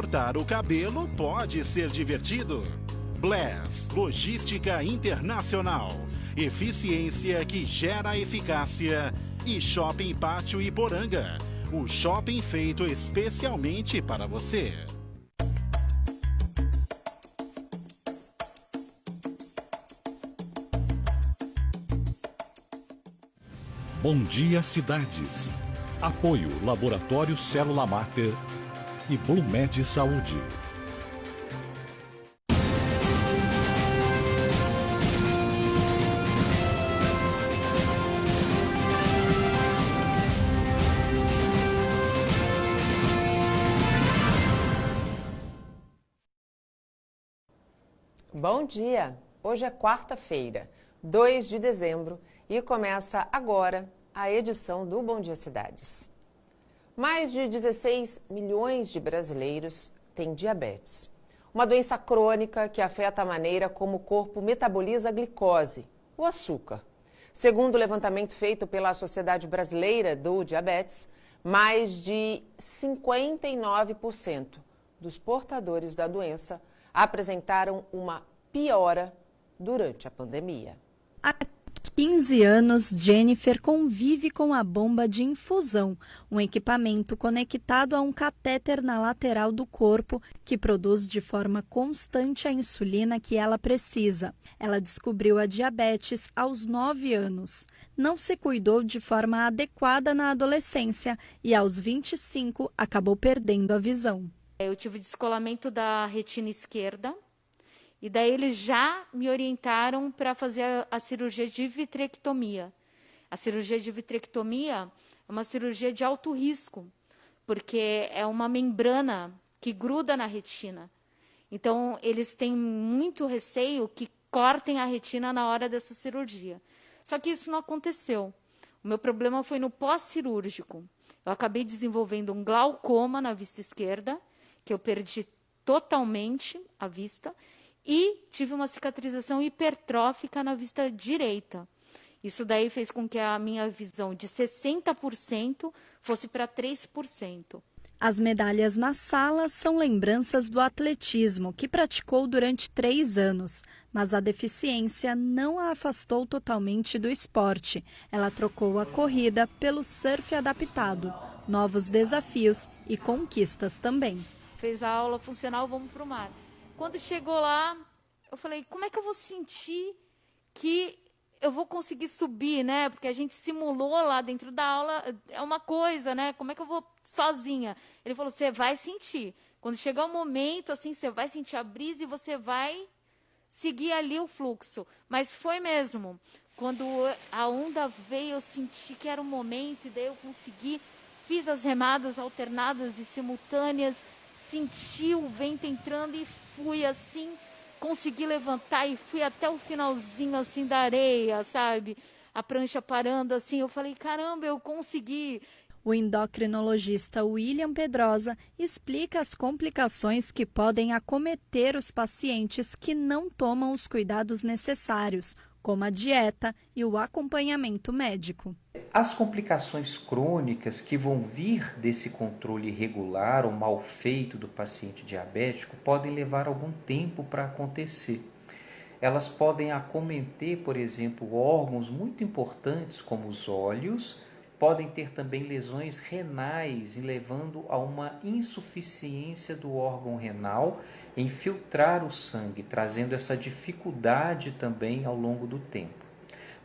cortar o cabelo pode ser divertido. Bless, logística internacional, eficiência que gera eficácia. E Shopping Pátio Iporanga, o shopping feito especialmente para você. Bom Dia Cidades. Apoio Laboratório Célula Mater e Blumed Saúde. Bom dia! Hoje é quarta-feira, 2 de dezembro, e começa agora a edição do Bom Dia Cidades. Mais de 16 milhões de brasileiros têm diabetes, uma doença crônica que afeta a maneira como o corpo metaboliza a glicose, o açúcar. Segundo o levantamento feito pela Sociedade Brasileira do Diabetes, mais de 59% dos portadores da doença apresentaram uma piora durante a pandemia. Há 15 anos, Jennifer convive com a bomba de infusão, um equipamento conectado a um catéter na lateral do corpo que produz de forma constante a insulina que ela precisa. Ela descobriu a diabetes aos 9 anos. Não se cuidou de forma adequada na adolescência e aos 25 acabou perdendo a visão. Eu tive descolamento da retina esquerda e daí eles já me orientaram para fazer a cirurgia de vitrectomia. A cirurgia de vitrectomia é uma cirurgia de alto risco, porque é uma membrana que gruda na retina. Então, eles têm muito receio que cortem a retina na hora dessa cirurgia. Só que isso não aconteceu. O meu problema foi no pós-cirúrgico. Eu acabei desenvolvendo um glaucoma na vista esquerda, que eu perdi totalmente a vista, e tive uma cicatrização hipertrófica na vista direita. Isso daí fez com que a minha visão de 60% fosse para 3%. As medalhas na sala são lembranças do atletismo, que praticou durante 3 anos. Mas a deficiência não a afastou totalmente do esporte. Ela trocou a corrida pelo surf adaptado, novos desafios e conquistas também. Fez a aula funcional, vamos para o mar. Quando chegou lá, eu falei, como é que eu vou sentir que eu vou conseguir subir, né? Porque a gente simulou lá dentro da aula, é uma coisa, né? Como é que eu vou sozinha? Ele falou, você vai sentir. Quando chegar o momento, assim, você vai sentir a brisa e você vai seguir ali o fluxo. Mas foi mesmo. Quando a onda veio, eu senti que era o momento, e daí eu consegui, fiz as remadas alternadas e simultâneas, senti o vento entrando e fui assim, consegui levantar e fui até o finalzinho assim da areia, sabe? A prancha parando assim, eu falei, caramba, eu consegui. O endocrinologista William Pedrosa explica as complicações que podem acometer os pacientes que não tomam os cuidados necessários, como a dieta e o acompanhamento médico. As complicações crônicas que vão vir desse controle irregular ou mal feito do paciente diabético podem levar algum tempo para acontecer. Elas podem acometer, por exemplo, órgãos muito importantes como os olhos, podem ter também lesões renais, levando a uma insuficiência do órgão renal em filtrar o sangue, trazendo essa dificuldade também ao longo do tempo.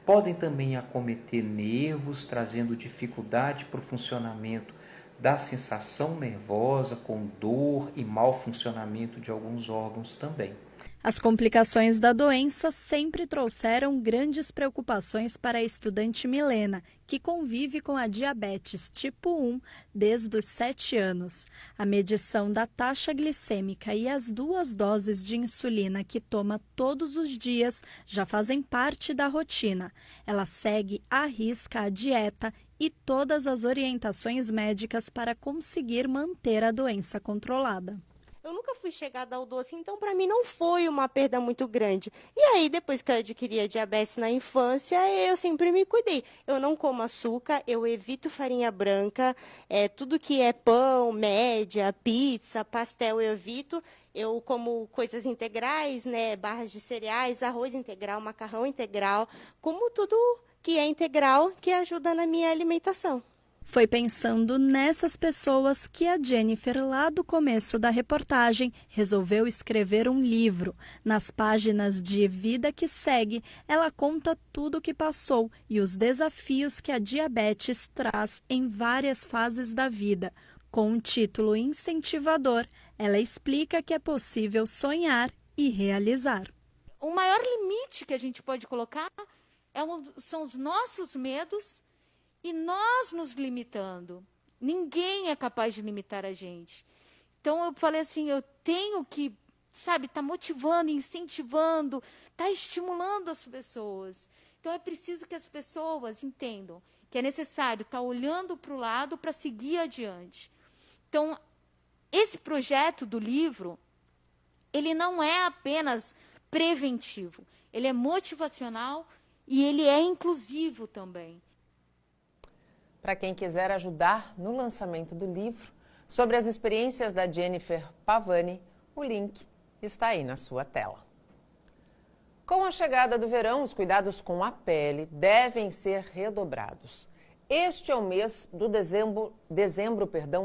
Podem também acometer nervos, trazendo dificuldade para o funcionamento da sensação nervosa, com dor e mau funcionamento de alguns órgãos também. As complicações da doença sempre trouxeram grandes preocupações para a estudante Milena, que convive com a diabetes tipo 1 desde os 7 anos. A medição da taxa glicêmica e as 2 doses de insulina que toma todos os dias já fazem parte da rotina. Ela segue à risca a dieta e todas as orientações médicas para conseguir manter a doença controlada. Eu nunca fui chegada ao doce, então para mim não foi uma perda muito grande. E aí, depois que eu adquiri a diabetes na infância, eu sempre me cuidei. Eu não como açúcar, eu evito farinha branca, tudo que é pão, média, pizza, pastel, eu evito. Eu como coisas integrais, né, barras de cereais, arroz integral, macarrão integral, como tudo que é integral que ajuda na minha alimentação. Foi pensando nessas pessoas que a Jennifer, lá do começo da reportagem, resolveu escrever um livro. Nas páginas de Vida que Segue, ela conta tudo o que passou e os desafios que a diabetes traz em várias fases da vida. Com um título incentivador, ela explica que é possível sonhar e realizar. O maior limite que a gente pode colocar são os nossos medos e nós nos limitando. Ninguém é capaz de limitar a gente. Então eu falei assim, eu tenho que, tá motivando, incentivando, tá estimulando as pessoas. Então é preciso que as pessoas entendam que é necessário estar olhando para o lado para seguir adiante. Então, esse projeto do livro, ele não é apenas preventivo, ele é motivacional e ele é inclusivo também. Para quem quiser ajudar no lançamento do livro, sobre as experiências da Jennifer Pavani, o link está aí na sua tela. Com a chegada do verão, os cuidados com a pele devem ser redobrados. Este é o mês do dezembro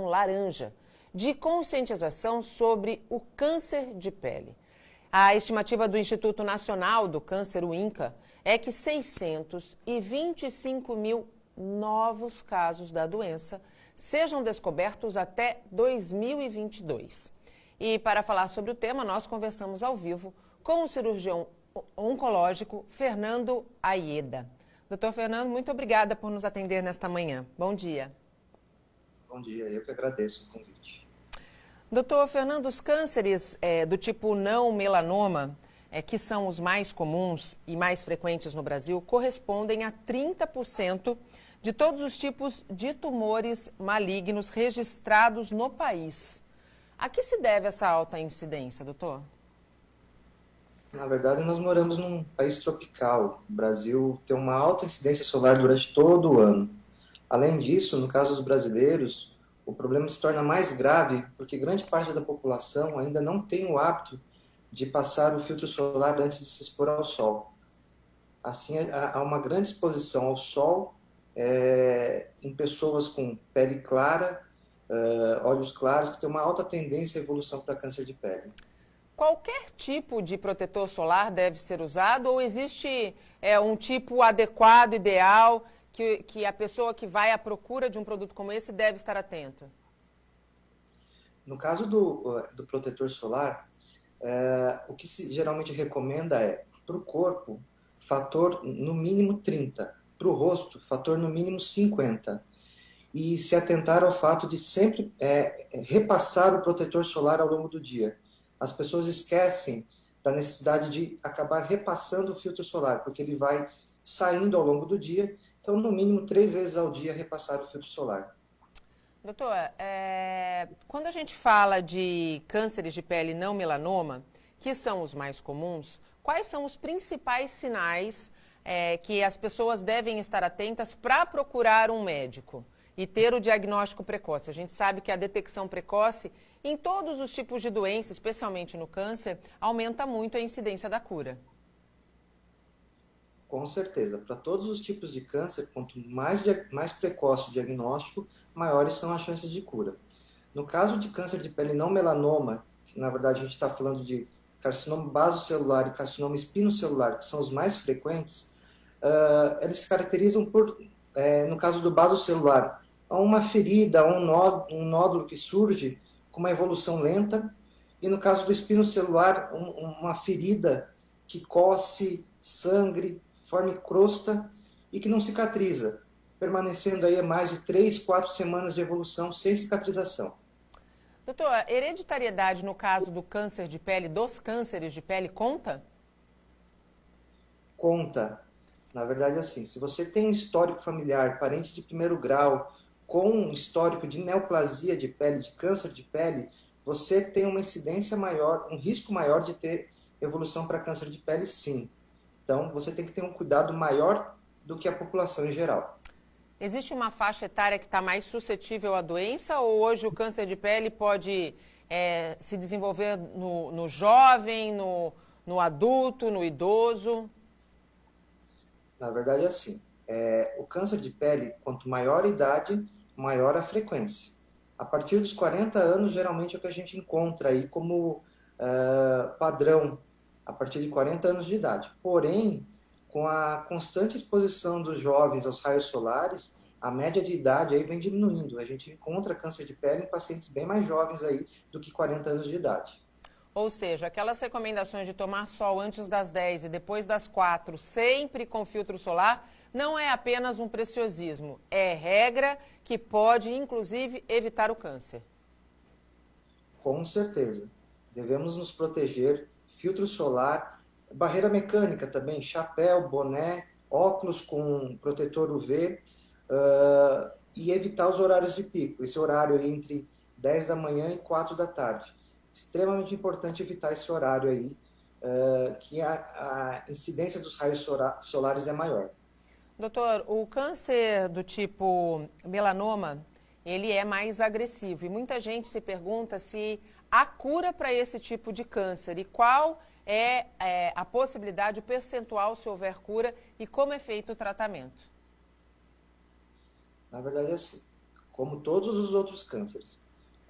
laranja, de conscientização sobre o câncer de pele. A estimativa do Instituto Nacional do Câncer, o INCA, é que 625 mil novos casos da doença sejam descobertos até 2022. E para falar sobre o tema, nós conversamos ao vivo com o cirurgião oncológico Fernando Aieda. Doutor Fernando, muito obrigada por nos atender nesta manhã. Bom dia. Bom dia, eu que agradeço o convite. Doutor Fernando, os cânceres do tipo não melanoma, que são os mais comuns e mais frequentes no Brasil, correspondem a 30% de todos os tipos de tumores malignos registrados no país. A que se deve essa alta incidência, doutor? Na verdade, nós moramos num país tropical. O Brasil tem uma alta incidência solar durante todo o ano. Além disso, no caso dos brasileiros, o problema se torna mais grave porque grande parte da população ainda não tem o hábito de passar o filtro solar antes de se expor ao sol. Assim, há uma grande exposição ao sol em pessoas com pele clara, olhos claros, que tem uma alta tendência à evolução para câncer de pele. Qualquer tipo de protetor solar deve ser usado ou existe um tipo adequado, ideal, que a pessoa que vai à procura de um produto como esse deve estar atenta? No caso do protetor solar, o que se geralmente recomenda para o corpo, fator no mínimo 30, para o rosto, fator no mínimo 50. E se atentar ao fato de sempre repassar o protetor solar ao longo do dia. As pessoas esquecem da necessidade de acabar repassando o filtro solar, porque ele vai saindo ao longo do dia. Então, no mínimo, 3 vezes ao dia, repassar o filtro solar. Doutor, quando a gente fala de cânceres de pele não melanoma, que são os mais comuns, quais são os principais sinais que as pessoas devem estar atentas para procurar um médico e ter o diagnóstico precoce? A gente sabe que a detecção precoce em todos os tipos de doença, especialmente no câncer, aumenta muito a incidência da cura. Com certeza. Para todos os tipos de câncer, quanto mais precoce o diagnóstico, maiores são as chances de cura. No caso de câncer de pele não melanoma, que na verdade a gente está falando de carcinoma basocelular e carcinoma espinocelular, que são os mais frequentes, eles se caracterizam por, no caso do basocelular, uma ferida, um nódulo que surge com uma evolução lenta, e no caso do espinocelular, uma ferida que coce, sangre, forme crosta e que não cicatriza, permanecendo aí mais de 3, 4 semanas de evolução sem cicatrização. Doutor, a hereditariedade no caso do câncer de pele, dos cânceres de pele, conta? Conta. Na verdade, assim, se você tem um histórico familiar, parentes de primeiro grau, com um histórico de neoplasia de pele, de câncer de pele, você tem uma incidência maior, um risco maior de ter evolução para câncer de pele, sim. Então, você tem que ter um cuidado maior do que a população em geral. Existe uma faixa etária que está mais suscetível à doença ou hoje o câncer de pele pode se desenvolver no jovem, no adulto, no idoso? Na verdade é assim, o câncer de pele, quanto maior a idade, maior a frequência. A partir dos 40 anos, geralmente é o que a gente encontra aí como padrão, a partir de 40 anos de idade. Porém, com a constante exposição dos jovens aos raios solares, a média de idade aí vem diminuindo. A gente encontra câncer de pele em pacientes bem mais jovens aí do que 40 anos de idade. Ou seja, aquelas recomendações de tomar sol antes das 10 e depois das 4, sempre com filtro solar, não é apenas um preciosismo. É regra que pode, inclusive, evitar o câncer. Com certeza. Devemos nos proteger, filtro solar, barreira mecânica também, chapéu, boné, óculos com protetor UV e evitar os horários de pico. Esse horário aí entre 10 da manhã e 4 da tarde. Extremamente importante evitar esse horário aí, que a incidência dos raios solares é maior. Doutor, o câncer do tipo melanoma, ele é mais agressivo e muita gente se pergunta se há cura para esse tipo de câncer e qual é a possibilidade, o percentual, se houver cura, e como é feito o tratamento. Na verdade é assim, como todos os outros cânceres,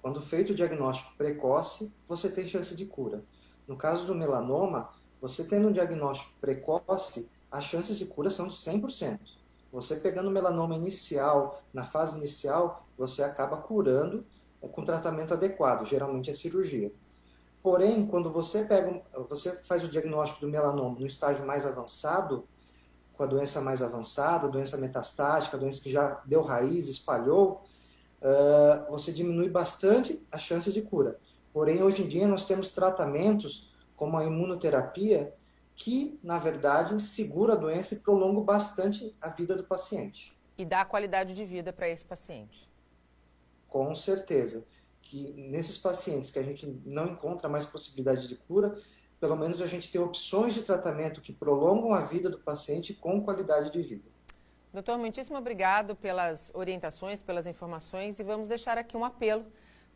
quando feito o diagnóstico precoce, você tem chance de cura. No caso do melanoma, você tendo um diagnóstico precoce, as chances de cura são de 100%. Você pegando o melanoma inicial, na fase inicial, você acaba curando com tratamento adequado, geralmente é cirurgia. Porém, quando você faz o diagnóstico do melanoma no estágio mais avançado, com a doença mais avançada, doença metastática, doença que já deu raiz, espalhou, você diminui bastante a chance de cura. Porém, hoje em dia nós temos tratamentos como a imunoterapia que, na verdade, segura a doença e prolonga bastante a vida do paciente. E dá qualidade de vida para esse paciente. Com certeza. Que nesses pacientes que a gente não encontra mais possibilidade de cura, pelo menos a gente tem opções de tratamento que prolongam a vida do paciente com qualidade de vida. Doutor, muitíssimo obrigado pelas orientações, pelas informações e vamos deixar aqui um apelo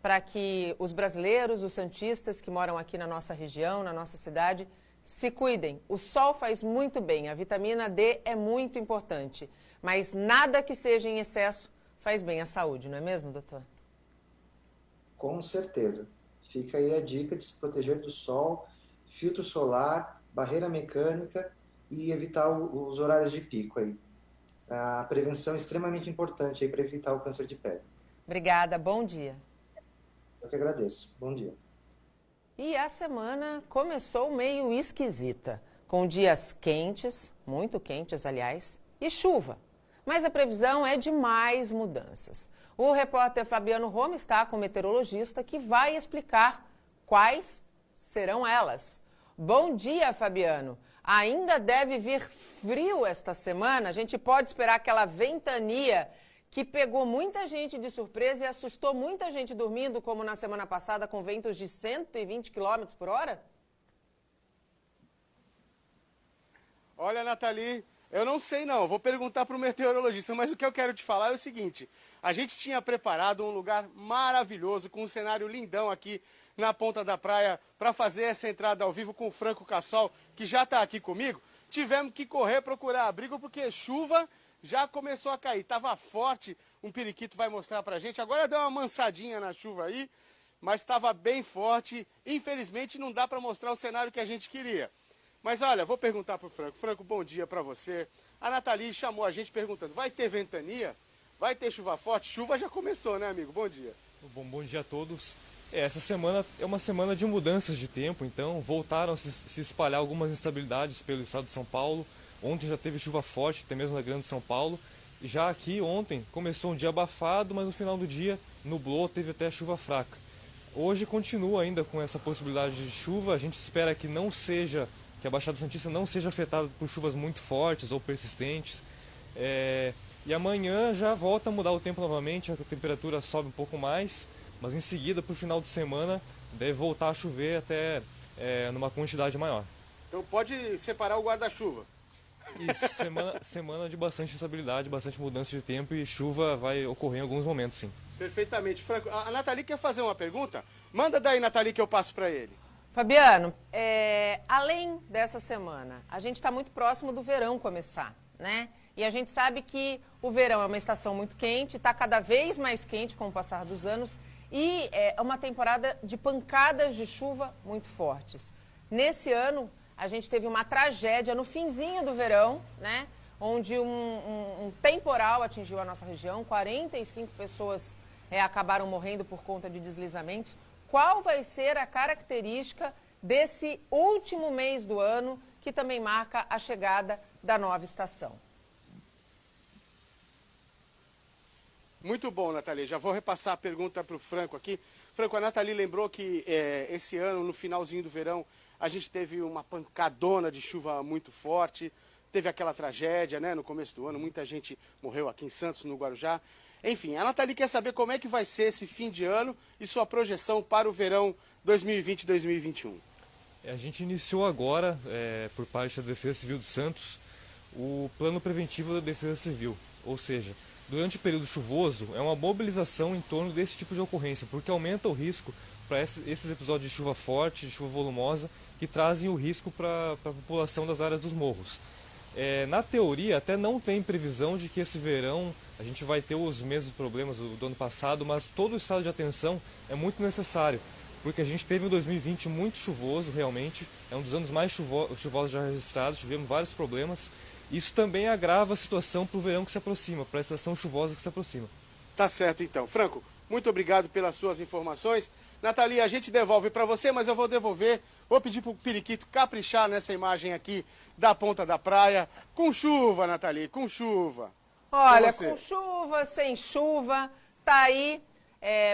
para que os brasileiros, os santistas que moram aqui na nossa região, na nossa cidade, se cuidem. O sol faz muito bem, a vitamina D é muito importante, mas nada que seja em excesso faz bem à saúde, não é mesmo, doutor? Com certeza. Fica aí a dica de se proteger do sol, filtro solar, barreira mecânica e evitar os horários de pico aí. A prevenção é extremamente importante aí para evitar o câncer de pele. Obrigada, bom dia. Eu que agradeço. Bom dia. E a semana começou meio esquisita, com dias quentes, muito quentes, aliás, e chuva. Mas a previsão é de mais mudanças. O repórter Fabiano Roma está com o meteorologista que vai explicar quais serão elas. Bom dia, Fabiano. Ainda deve vir frio esta semana? A gente pode esperar aquela ventania que pegou muita gente de surpresa e assustou muita gente dormindo, como na semana passada, com ventos de 120 km por hora? Olha, Nathalie, eu não sei não, vou perguntar para o meteorologista, mas o que eu quero te falar é o seguinte, a gente tinha preparado um lugar maravilhoso, com um cenário lindão aqui na ponta da praia, para fazer essa entrada ao vivo com o Franco Cassol, que já está aqui comigo. Tivemos que correr procurar abrigo, porque chuva já começou a cair, estava forte, um periquito vai mostrar para a gente, agora deu uma mansadinha na chuva aí, mas estava bem forte, infelizmente não dá para mostrar o cenário que a gente queria. Mas olha, vou perguntar para o Franco. Franco, bom dia para você. A Nathalie chamou a gente perguntando, vai ter ventania? Vai ter chuva forte? Chuva já começou, né, amigo? Bom dia. Bom dia a todos. Essa semana é uma semana de mudanças de tempo, então voltaram a se espalhar algumas instabilidades pelo estado de São Paulo. Ontem já teve chuva forte, até mesmo na Grande São Paulo. Já aqui ontem começou um dia abafado, mas no final do dia nublou, teve até chuva fraca. Hoje continua ainda com essa possibilidade de chuva, a gente espera que a Baixada Santista não seja afetada por chuvas muito fortes ou persistentes. E amanhã já volta a mudar o tempo novamente, a temperatura sobe um pouco mais, mas em seguida, para o final de semana, deve voltar a chover até numa quantidade maior. Então pode separar o guarda-chuva. Isso, semana de bastante instabilidade, bastante mudança de tempo e chuva vai ocorrer em alguns momentos, sim. Perfeitamente. Franco, a Nathalie quer fazer uma pergunta? Manda daí, Nathalie, que eu passo para ele. Fabiano, além dessa semana, a gente está muito próximo do verão começar, né? E a gente sabe que o verão é uma estação muito quente, está cada vez mais quente com o passar dos anos e é uma temporada de pancadas de chuva muito fortes. Nesse ano, a gente teve uma tragédia no finzinho do verão, né? Onde um temporal atingiu a nossa região, 45 pessoas acabaram morrendo por conta de deslizamentos. Qual vai ser a característica desse último mês do ano, que também marca a chegada da nova estação? Muito bom, Nathalie. Já vou repassar a pergunta para o Franco aqui. Franco, a Nathalie lembrou que esse ano, no finalzinho do verão, a gente teve uma pancadona de chuva muito forte. Teve aquela tragédia, né, no começo do ano. Muita gente morreu aqui em Santos, no Guarujá. Enfim, a Nathalie quer saber como é que vai ser esse fim de ano e sua projeção para o verão 2020-2021. A gente iniciou agora, por parte da Defesa Civil de Santos, o plano preventivo da Defesa Civil. Ou seja, durante o período chuvoso, é uma mobilização em torno desse tipo de ocorrência, porque aumenta o risco para esses episódios de chuva forte, de chuva volumosa, que trazem o risco para a população das áreas dos morros. Na teoria, até não tem previsão de que esse verão a gente vai ter os mesmos problemas do ano passado, mas todo o estado de atenção é muito necessário, porque a gente teve um 2020 muito chuvoso, realmente, é um dos anos mais chuvosos já registrados, tivemos vários problemas. Isso também agrava a situação para o verão que se aproxima, para a estação chuvosa que se aproxima. Tá certo, então. Franco, muito obrigado pelas suas informações. Nathalie, a gente devolve para você, mas eu vou pedir para o Periquito caprichar nessa imagem aqui da ponta da praia. Com chuva, Nathalie, com chuva. Olha, com chuva, sem chuva, tá aí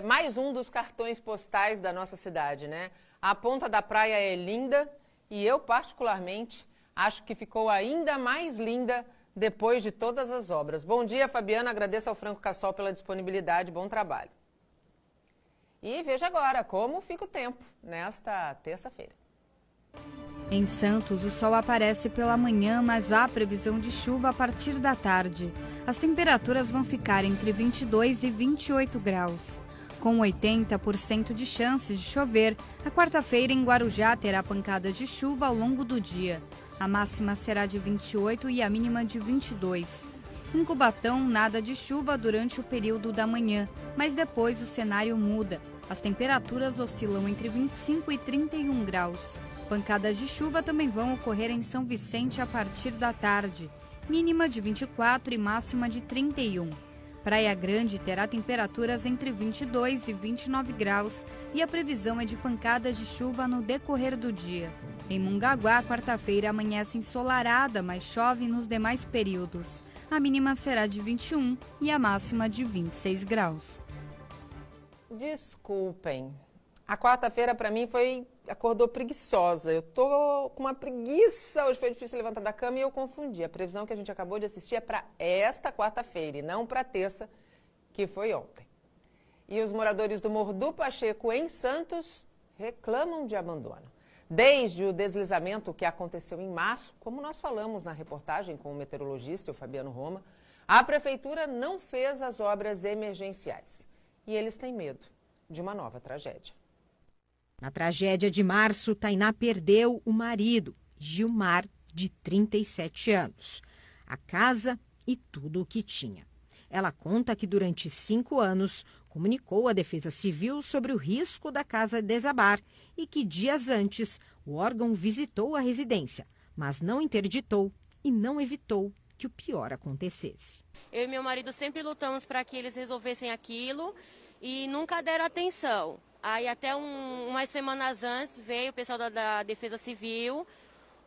mais um dos cartões postais da nossa cidade, né? A ponta da praia é linda e eu, particularmente, acho que ficou ainda mais linda depois de todas as obras. Bom dia, Fabiana. Agradeço ao Franco Cassol pela disponibilidade. Bom trabalho. E veja agora como fica o tempo nesta terça-feira. Em Santos, o sol aparece pela manhã, mas há previsão de chuva a partir da tarde. As temperaturas vão ficar entre 22 e 28 graus. Com 80% de chances de chover, a quarta-feira em Guarujá terá pancadas de chuva ao longo do dia. A máxima será de 28 e a mínima de 22. Em Cubatão, nada de chuva durante o período da manhã, mas depois o cenário muda. As temperaturas oscilam entre 25 e 31 graus. Pancadas de chuva também vão ocorrer em São Vicente a partir da tarde, mínima de 24 e máxima de 31. Praia Grande terá temperaturas entre 22 e 29 graus e a previsão é de pancadas de chuva no decorrer do dia. Em Mongaguá, quarta-feira amanhece ensolarada, mas chove nos demais períodos. A mínima será de 21 e a máxima de 26 graus. Desculpem, a quarta-feira para mim acordou preguiçosa. Eu tô com uma preguiça, hoje foi difícil levantar da cama e eu confundi. A previsão que a gente acabou de assistir é para esta quarta-feira e não para terça, que foi ontem. E os moradores do Morro do Pacheco, em Santos, reclamam de abandono. Desde o deslizamento que aconteceu em março, como nós falamos na reportagem com o meteorologista, o Fabiano Roma, a prefeitura não fez as obras emergenciais. E eles têm medo de uma nova tragédia. Na tragédia de março, Tainá perdeu o marido, Gilmar, de 37 anos, a casa e tudo o que tinha. Ela conta que durante 5 anos comunicou à Defesa Civil sobre o risco da casa desabar e que dias antes o órgão visitou a residência, mas não interditou e não evitou que o pior acontecesse. Eu e meu marido sempre lutamos para que eles resolvessem aquilo e nunca deram atenção. Aí até umas semanas antes veio o pessoal da Defesa Civil,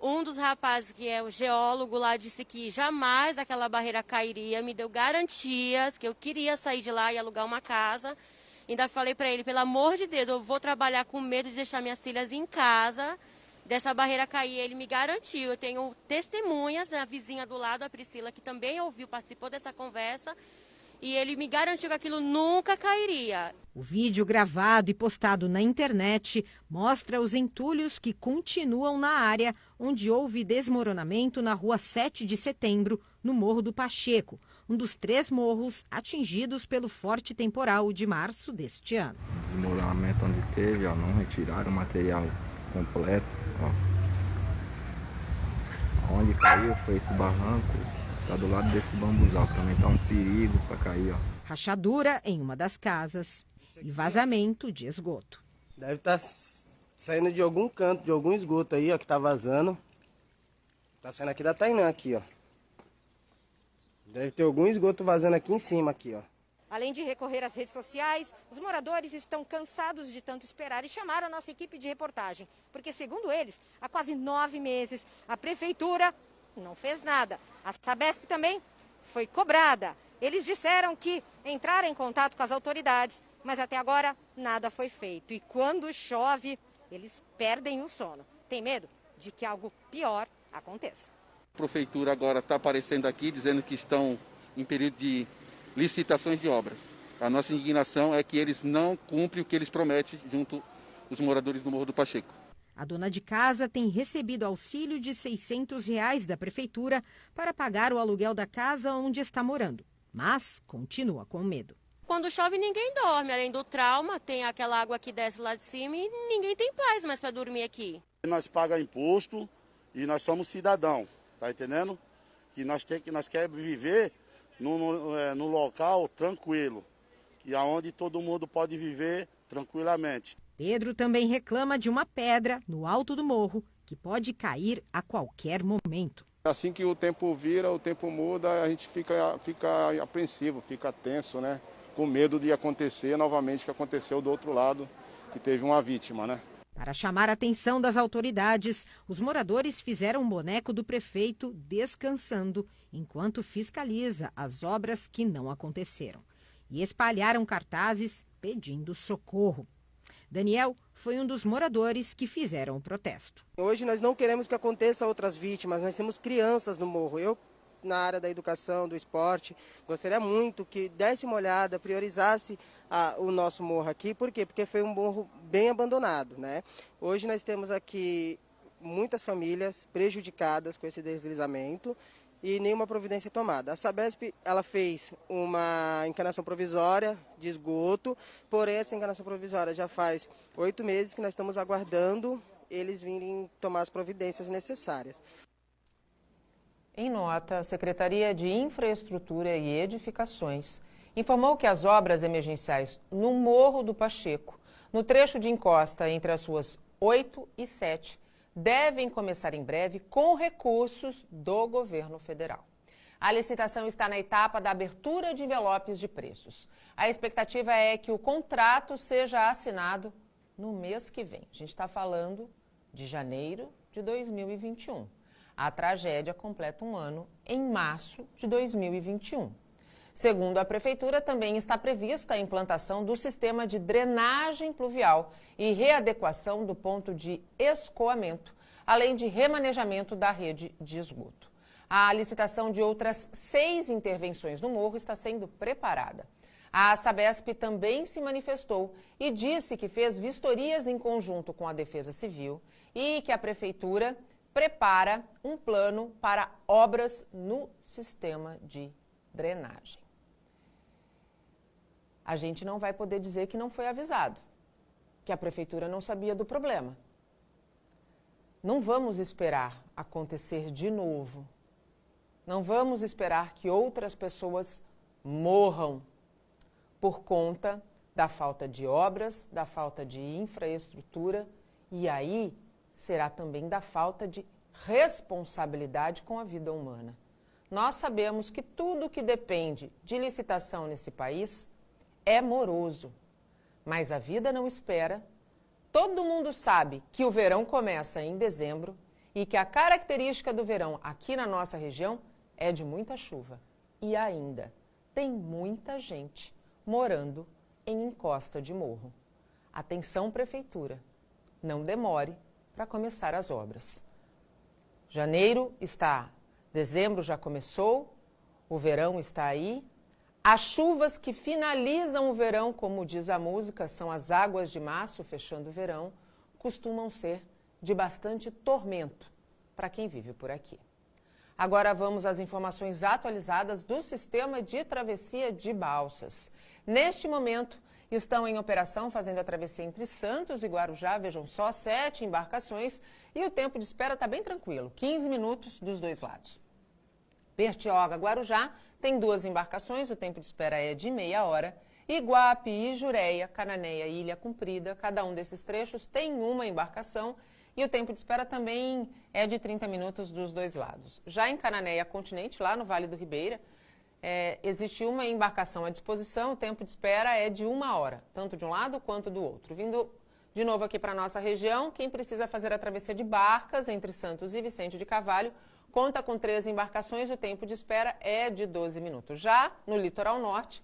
um dos rapazes que é o geólogo lá disse que jamais aquela barreira cairia, me deu garantias que eu queria sair de lá e alugar uma casa. Ainda falei para ele, pelo amor de Deus, eu vou trabalhar com medo de deixar minhas filhas em casa, dessa barreira cair. Ele me garantiu, eu tenho testemunhas, a vizinha do lado, a Priscila, que também ouviu, participou dessa conversa, e ele me garantiu que aquilo nunca cairia. O vídeo gravado e postado na internet mostra os entulhos que continuam na área onde houve desmoronamento na rua 7 de setembro, no Morro do Pacheco, um dos 3 morros atingidos pelo forte temporal de março deste ano. Desmoronamento onde teve, não retiraram o material completo. Onde caiu foi esse barranco, está do lado desse bambuzal, também está um perigo para cair. Rachadura em uma das casas e vazamento de esgoto. Deve estar saindo de algum canto, de algum esgoto aí, ó, que tá vazando. Tá saindo aqui da Tainã, aqui, ó. Deve ter algum esgoto vazando aqui em cima, aqui, ó. Além de recorrer às redes sociais, os moradores estão cansados de tanto esperar e chamaram a nossa equipe de reportagem. Porque, segundo eles, há quase 9 meses, a prefeitura não fez nada. A Sabesp também foi cobrada. Eles disseram que entraram em contato com as autoridades, mas até agora nada foi feito. E quando chove, eles perdem o sono. Tem medo de que algo pior aconteça. A prefeitura agora está aparecendo aqui dizendo que estão em período de licitações de obras. A nossa indignação é que eles não cumprem o que eles prometem junto aos moradores do Morro do Pacheco. A dona de casa tem recebido auxílio de R$ 600 da prefeitura para pagar o aluguel da casa onde está morando, mas continua com medo. Quando chove, ninguém dorme. Além do trauma, tem aquela água que desce lá de cima e ninguém tem paz mais para dormir aqui. Nós pagamos imposto e nós somos cidadão, tá entendendo? Que nós queremos viver no local tranquilo, que é onde todo mundo pode viver tranquilamente. Pedro também reclama de uma pedra no alto do morro que pode cair a qualquer momento. Assim que o tempo vira, o tempo muda, a gente fica apreensivo, fica tenso, né? Com medo de acontecer novamente o que aconteceu do outro lado, que teve uma vítima, né? Para chamar a atenção das autoridades, os moradores fizeram um boneco do prefeito descansando enquanto fiscaliza as obras que não aconteceram. E espalharam cartazes pedindo socorro. Daniel foi um dos moradores que fizeram o protesto. Hoje nós não queremos que aconteça outras vítimas, nós temos crianças no morro. Eu, na área da educação, do esporte, gostaria muito que desse uma olhada, priorizasse o nosso morro aqui. Por quê? Porque foi um morro bem abandonado, né? Hoje nós temos aqui muitas famílias prejudicadas com esse deslizamento e nenhuma providência tomada. A Sabesp, ela fez uma encanação provisória de esgoto, porém essa encanação provisória já faz 8 meses que nós estamos aguardando eles virem tomar as providências necessárias. Em nota, a Secretaria de Infraestrutura e Edificações informou que as obras emergenciais no Morro do Pacheco, no trecho de encosta entre as ruas 8 e 7, devem começar em breve com recursos do governo federal. A licitação está na etapa da abertura de envelopes de preços. A expectativa é que o contrato seja assinado no mês que vem. A gente está falando de janeiro de 2021. A tragédia completa um ano em março de 2021. Segundo a Prefeitura, também está prevista a implantação do sistema de drenagem pluvial e readequação do ponto de escoamento, além de remanejamento da rede de esgoto. A licitação de outras 6 intervenções no morro está sendo preparada. A Sabesp também se manifestou e disse que fez vistorias em conjunto com a Defesa Civil e que a Prefeitura prepara um plano para obras no sistema de drenagem. A gente não vai poder dizer que não foi avisado, que a Prefeitura não sabia do problema. Não vamos esperar acontecer de novo. Não vamos esperar que outras pessoas morram por conta da falta de obras, da falta de infraestrutura e aí será também da falta de responsabilidade com a vida humana. Nós sabemos que tudo que depende de licitação nesse país é moroso, mas a vida não espera. Todo mundo sabe que o verão começa em dezembro e que a característica do verão aqui na nossa região é de muita chuva. E ainda tem muita gente morando em encosta de morro. Atenção, Prefeitura, não demore para começar as obras. Janeiro está, dezembro já começou, o verão está aí, As chuvas que finalizam o verão, como diz a música, são as águas de março fechando o verão, costumam ser de bastante tormento para quem vive por aqui. Agora vamos às informações atualizadas do sistema de travessia de balsas. Neste momento, estão em operação fazendo a travessia entre Santos e Guarujá, vejam só, 7 embarcações e o tempo de espera está bem tranquilo, 15 minutos dos dois lados. Bertioga-Guarujá tem 2 embarcações, o tempo de espera é de meia hora. Iguape e Jureia, Cananéia e Ilha Cumprida, cada um desses trechos tem uma embarcação e o tempo de espera também é de 30 minutos dos dois lados. Já em Cananéia Continente, lá no Vale do Ribeira, existe uma embarcação à disposição, o tempo de espera é de 1 hora, tanto de um lado quanto do outro. Vindo de novo aqui para a nossa região, quem precisa fazer a travessia de barcas entre Santos e Vicente de Carvalho, conta com 3 embarcações, o tempo de espera é de 12 minutos. Já no litoral norte,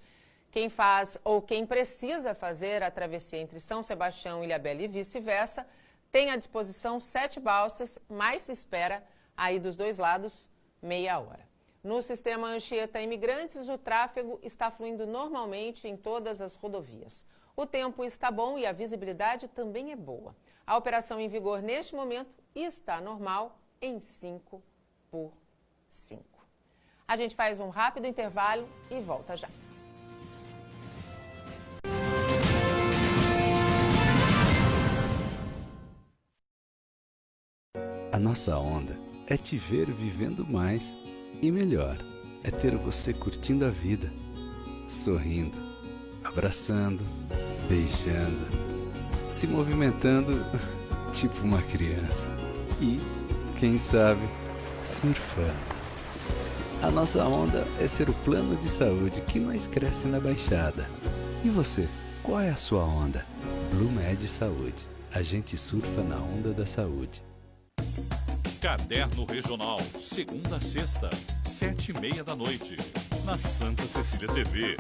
quem faz ou quem precisa fazer a travessia entre São Sebastião, Ilhabela e vice-versa, tem à disposição 7 balsas, mas se espera aí dos dois lados meia hora. No sistema Anchieta Imigrantes, o tráfego está fluindo normalmente em todas as rodovias. O tempo está bom e a visibilidade também é boa. A operação em vigor neste momento está normal em 5 por 5. A gente faz um rápido intervalo e volta já. A nossa onda é te ver vivendo mais e melhor. É ter você curtindo a vida, sorrindo, abraçando, beijando, se movimentando tipo uma criança e, quem sabe, surfando. A nossa onda é ser o plano de saúde que mais cresce na Baixada. E você, qual é a sua onda? Blumed Saúde. A gente surfa na onda da saúde. Caderno Regional, segunda a sexta, 7h30 da noite, na Santa Cecília TV.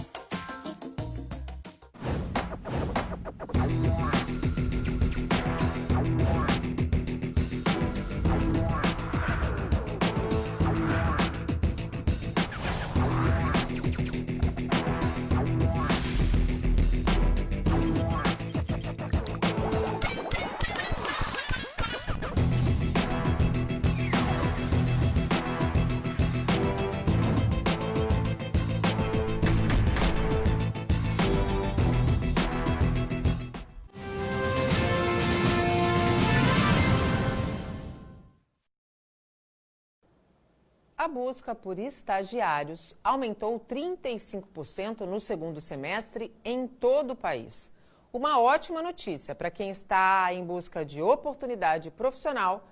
A busca por estagiários aumentou 35% no segundo semestre em todo o país. Uma ótima notícia para quem está em busca de oportunidade profissional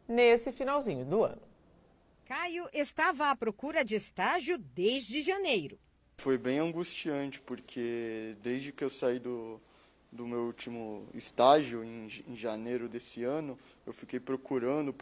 nesse finalzinho do ano. Caio estava à procura de estágio desde janeiro. Foi bem angustiante, porque desde que eu saí do meu último estágio, em janeiro desse ano, eu fiquei procurando,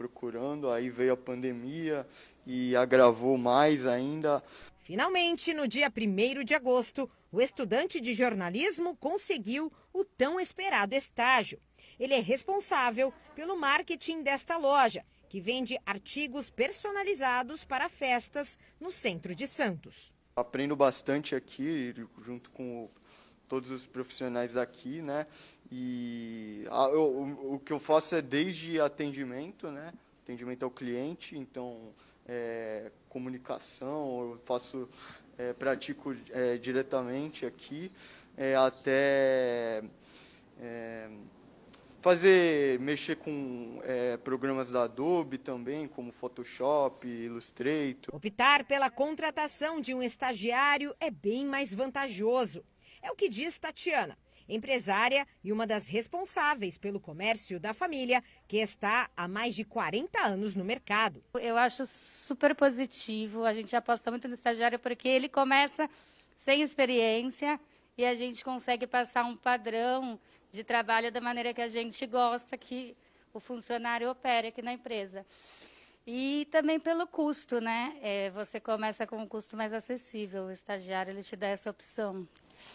aí veio a pandemia e agravou mais ainda. Finalmente, no dia 1º de agosto, o estudante de jornalismo conseguiu o tão esperado estágio. Ele é responsável pelo marketing desta loja, que vende artigos personalizados para festas no centro de Santos. Aprendo bastante aqui, junto com todos os profissionais daqui, né? E o que eu faço é desde atendimento, né? Atendimento ao cliente, então comunicação, eu pratico diretamente aqui, até mexer com programas da Adobe também, como Photoshop, Illustrator. Optar pela contratação de um estagiário é bem mais vantajoso. É o que diz Tatiana, empresária e uma das responsáveis pelo comércio da família, que está há mais de 40 anos no mercado. Eu acho super positivo, a gente aposta muito no estagiário porque ele começa sem experiência e a gente consegue passar um padrão de trabalho da maneira que a gente gosta que o funcionário opere aqui na empresa. E também pelo custo, né? Você começa com um custo mais acessível. O estagiário, ele te dá essa opção.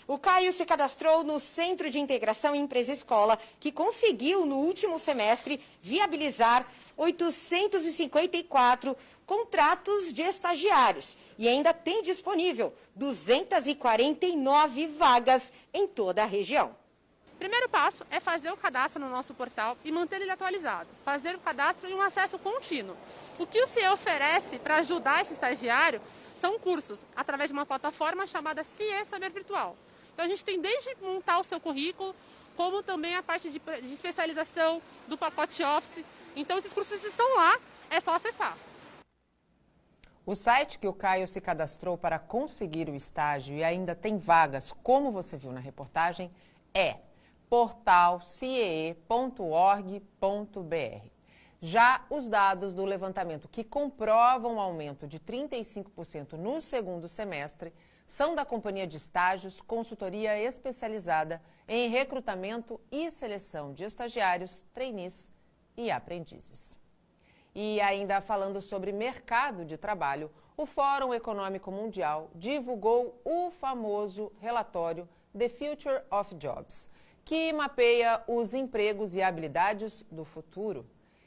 O Caio se cadastrou no Centro de Integração Empresa-Escola, que conseguiu, no último semestre, viabilizar 854 contratos de estagiários. E ainda tem disponível 249 vagas em toda a região. O primeiro passo é fazer o cadastro no nosso portal e manter ele atualizado. Fazer o cadastro e um acesso contínuo. O que o CIE oferece para ajudar esse estagiário são cursos, através de uma plataforma chamada CIE Saber Virtual. Então a gente tem desde montar o seu currículo, como também a parte de especialização do pacote Office. Então esses cursos estão lá, é só acessar. O site que o Caio se cadastrou para conseguir o estágio e ainda tem vagas, como você viu na reportagem, é portalciee.org.br. Já os dados do levantamento que comprovam o aumento de 35% no segundo semestre são da Companhia de Estágios, consultoria especializada em recrutamento e seleção de estagiários, trainees e aprendizes. E ainda falando sobre mercado de trabalho, o Fórum Econômico Mundial divulgou o famoso relatório The Future of Jobs, que mapeia os empregos e habilidades do futuro.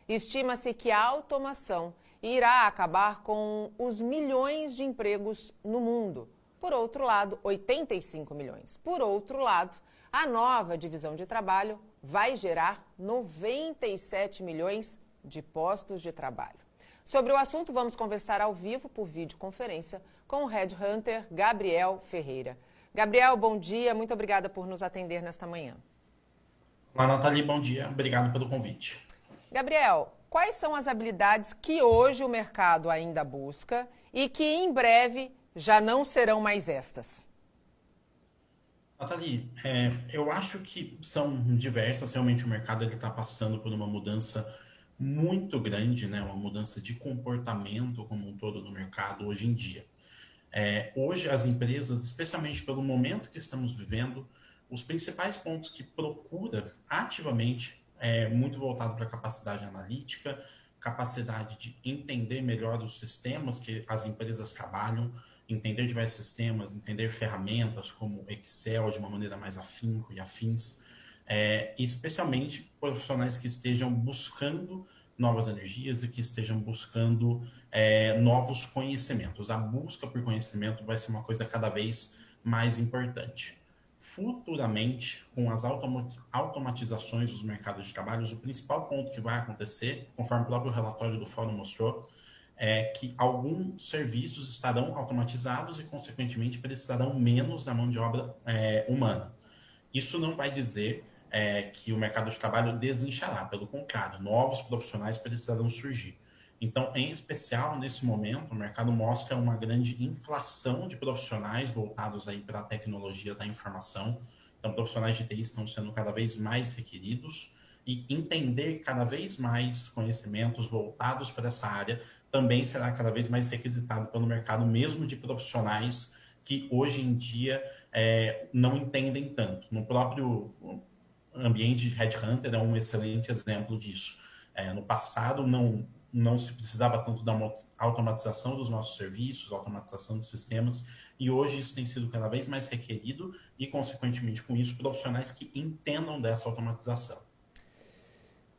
Estima-se que a automação irá acabar com os milhões de empregos no mundo. Por outro lado, 85 milhões. Por outro lado, a nova divisão de trabalho vai gerar 97 milhões de postos de trabalho. Sobre o assunto, vamos conversar ao vivo por videoconferência com o headhunter Gabriel Ferreira. Gabriel, bom dia. Muito obrigada por nos atender nesta manhã. Olá, Nathalie. Bom dia. Obrigado pelo convite. Gabriel, quais são as habilidades que hoje o mercado ainda busca e que em breve já não serão mais estas? Nathalie, eu acho que são diversas. Realmente o mercado está passando por uma mudança muito grande, né? Uma mudança de comportamento como um todo no mercado hoje em dia. Hoje as empresas, especialmente pelo momento que estamos vivendo, os principais pontos que procura ativamente é muito voltado para a capacidade analítica, capacidade de entender melhor os sistemas que as empresas trabalham, entender diversos sistemas, entender ferramentas como Excel de uma maneira mais afinco e afins, especialmente profissionais que estejam buscando novas energias e que estejam buscando novos conhecimentos. A busca por conhecimento vai ser uma coisa cada vez mais importante. Futuramente, com as automatizações dos mercados de trabalho, o principal ponto que vai acontecer, conforme o próprio relatório do Fórum mostrou, é que alguns serviços estarão automatizados e, consequentemente, precisarão menos da mão de obra humana. Isso não vai dizer que o mercado de trabalho desinchará, pelo contrário, novos profissionais precisarão surgir. Então, em especial, nesse momento, o mercado mostra uma grande inflação de profissionais voltados aí para a tecnologia da informação. Então, profissionais de TI estão sendo cada vez mais requeridos e entender cada vez mais conhecimentos voltados para essa área também será cada vez mais requisitado pelo mercado, mesmo de profissionais que hoje em dia não entendem tanto. No próprio ambiente de headhunter é um excelente exemplo disso. No passado, não se precisava tanto da automatização dos nossos serviços, automatização dos sistemas, e hoje isso tem sido cada vez mais requerido e, consequentemente, com isso, profissionais que entendam dessa automatização.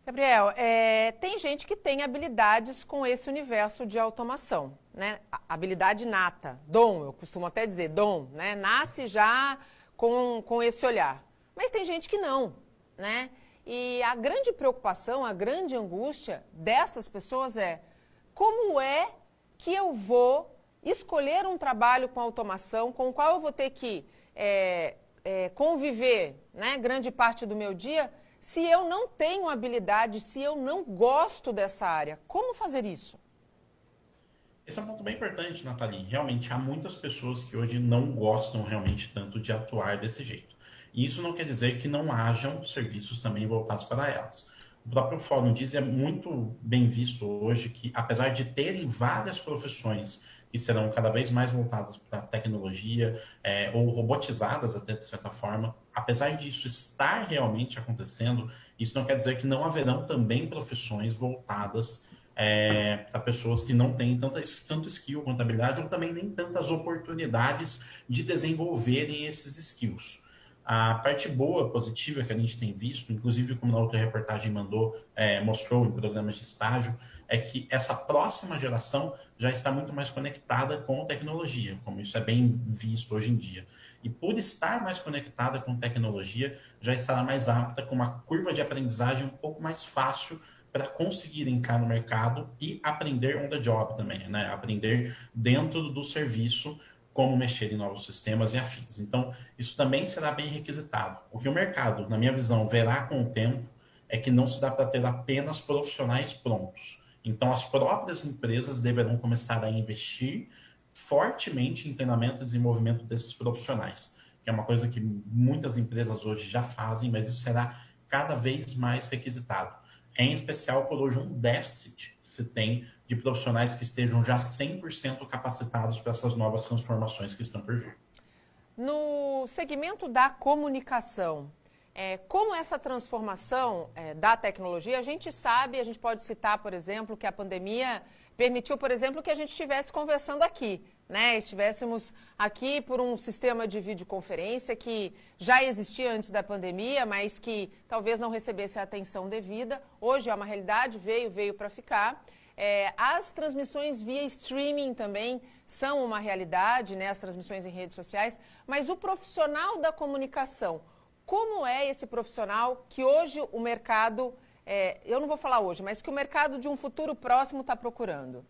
Gabriel, tem gente que tem habilidades com esse universo de automação, né? Habilidade nata, dom, eu costumo até dizer dom, né? Nasce já com esse olhar. Mas tem gente que não, né? E a grande preocupação, a grande angústia dessas pessoas é como é que eu vou escolher um trabalho com automação com o qual eu vou ter que conviver, né, grande parte do meu dia, se eu não tenho habilidade, se eu não gosto dessa área. Como fazer isso? Esse é um ponto bem importante, Nathalie. Realmente, há muitas pessoas que hoje não gostam realmente tanto de atuar desse jeito. E isso não quer dizer que não hajam serviços também voltados para elas. O próprio Fórum diz, é muito bem visto hoje, que apesar de terem várias profissões que serão cada vez mais voltadas para a tecnologia ou robotizadas até de certa forma, apesar disso estar realmente acontecendo, isso não quer dizer que não haverão também profissões voltadas para pessoas que não têm tanto skill, contabilidade, ou também nem tantas oportunidades de desenvolverem esses skills. A parte boa, positiva que a gente tem visto, inclusive como na outra reportagem mostrou em programas de estágio, é que essa próxima geração já está muito mais conectada com tecnologia, como isso é bem visto hoje em dia. E por estar mais conectada com tecnologia, já estará mais apta, com uma curva de aprendizagem um pouco mais fácil para conseguir entrar no mercado e aprender on the job também, né? Aprender dentro do serviço como mexer em novos sistemas e afins. Então, isso também será bem requisitado. O que o mercado, na minha visão, verá com o tempo é que não se dá para ter apenas profissionais prontos. Então, as próprias empresas deverão começar a investir fortemente em treinamento e desenvolvimento desses profissionais, que é uma coisa que muitas empresas hoje já fazem, mas isso será cada vez mais requisitado. Em especial por hoje um déficit que se tem de profissionais que estejam já 100% capacitados para essas novas transformações que estão por vir. No segmento da comunicação, como essa transformação da tecnologia, a gente sabe, a gente pode citar, por exemplo, que a pandemia permitiu, por exemplo, que a gente estivesse conversando aqui, né? Estivéssemos aqui por um sistema de videoconferência que já existia antes da pandemia, mas que talvez não recebesse a atenção devida. Hoje é uma realidade, veio para ficar. As transmissões via streaming também são uma realidade, né? As transmissões em redes sociais, mas o profissional da comunicação, como é esse profissional que hoje o mercado, eu não vou falar hoje, mas que o mercado de um futuro próximo está procurando?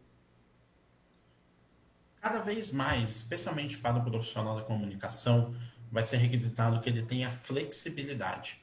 Cada vez mais, especialmente para o profissional da comunicação, vai ser requisitado que ele tenha flexibilidade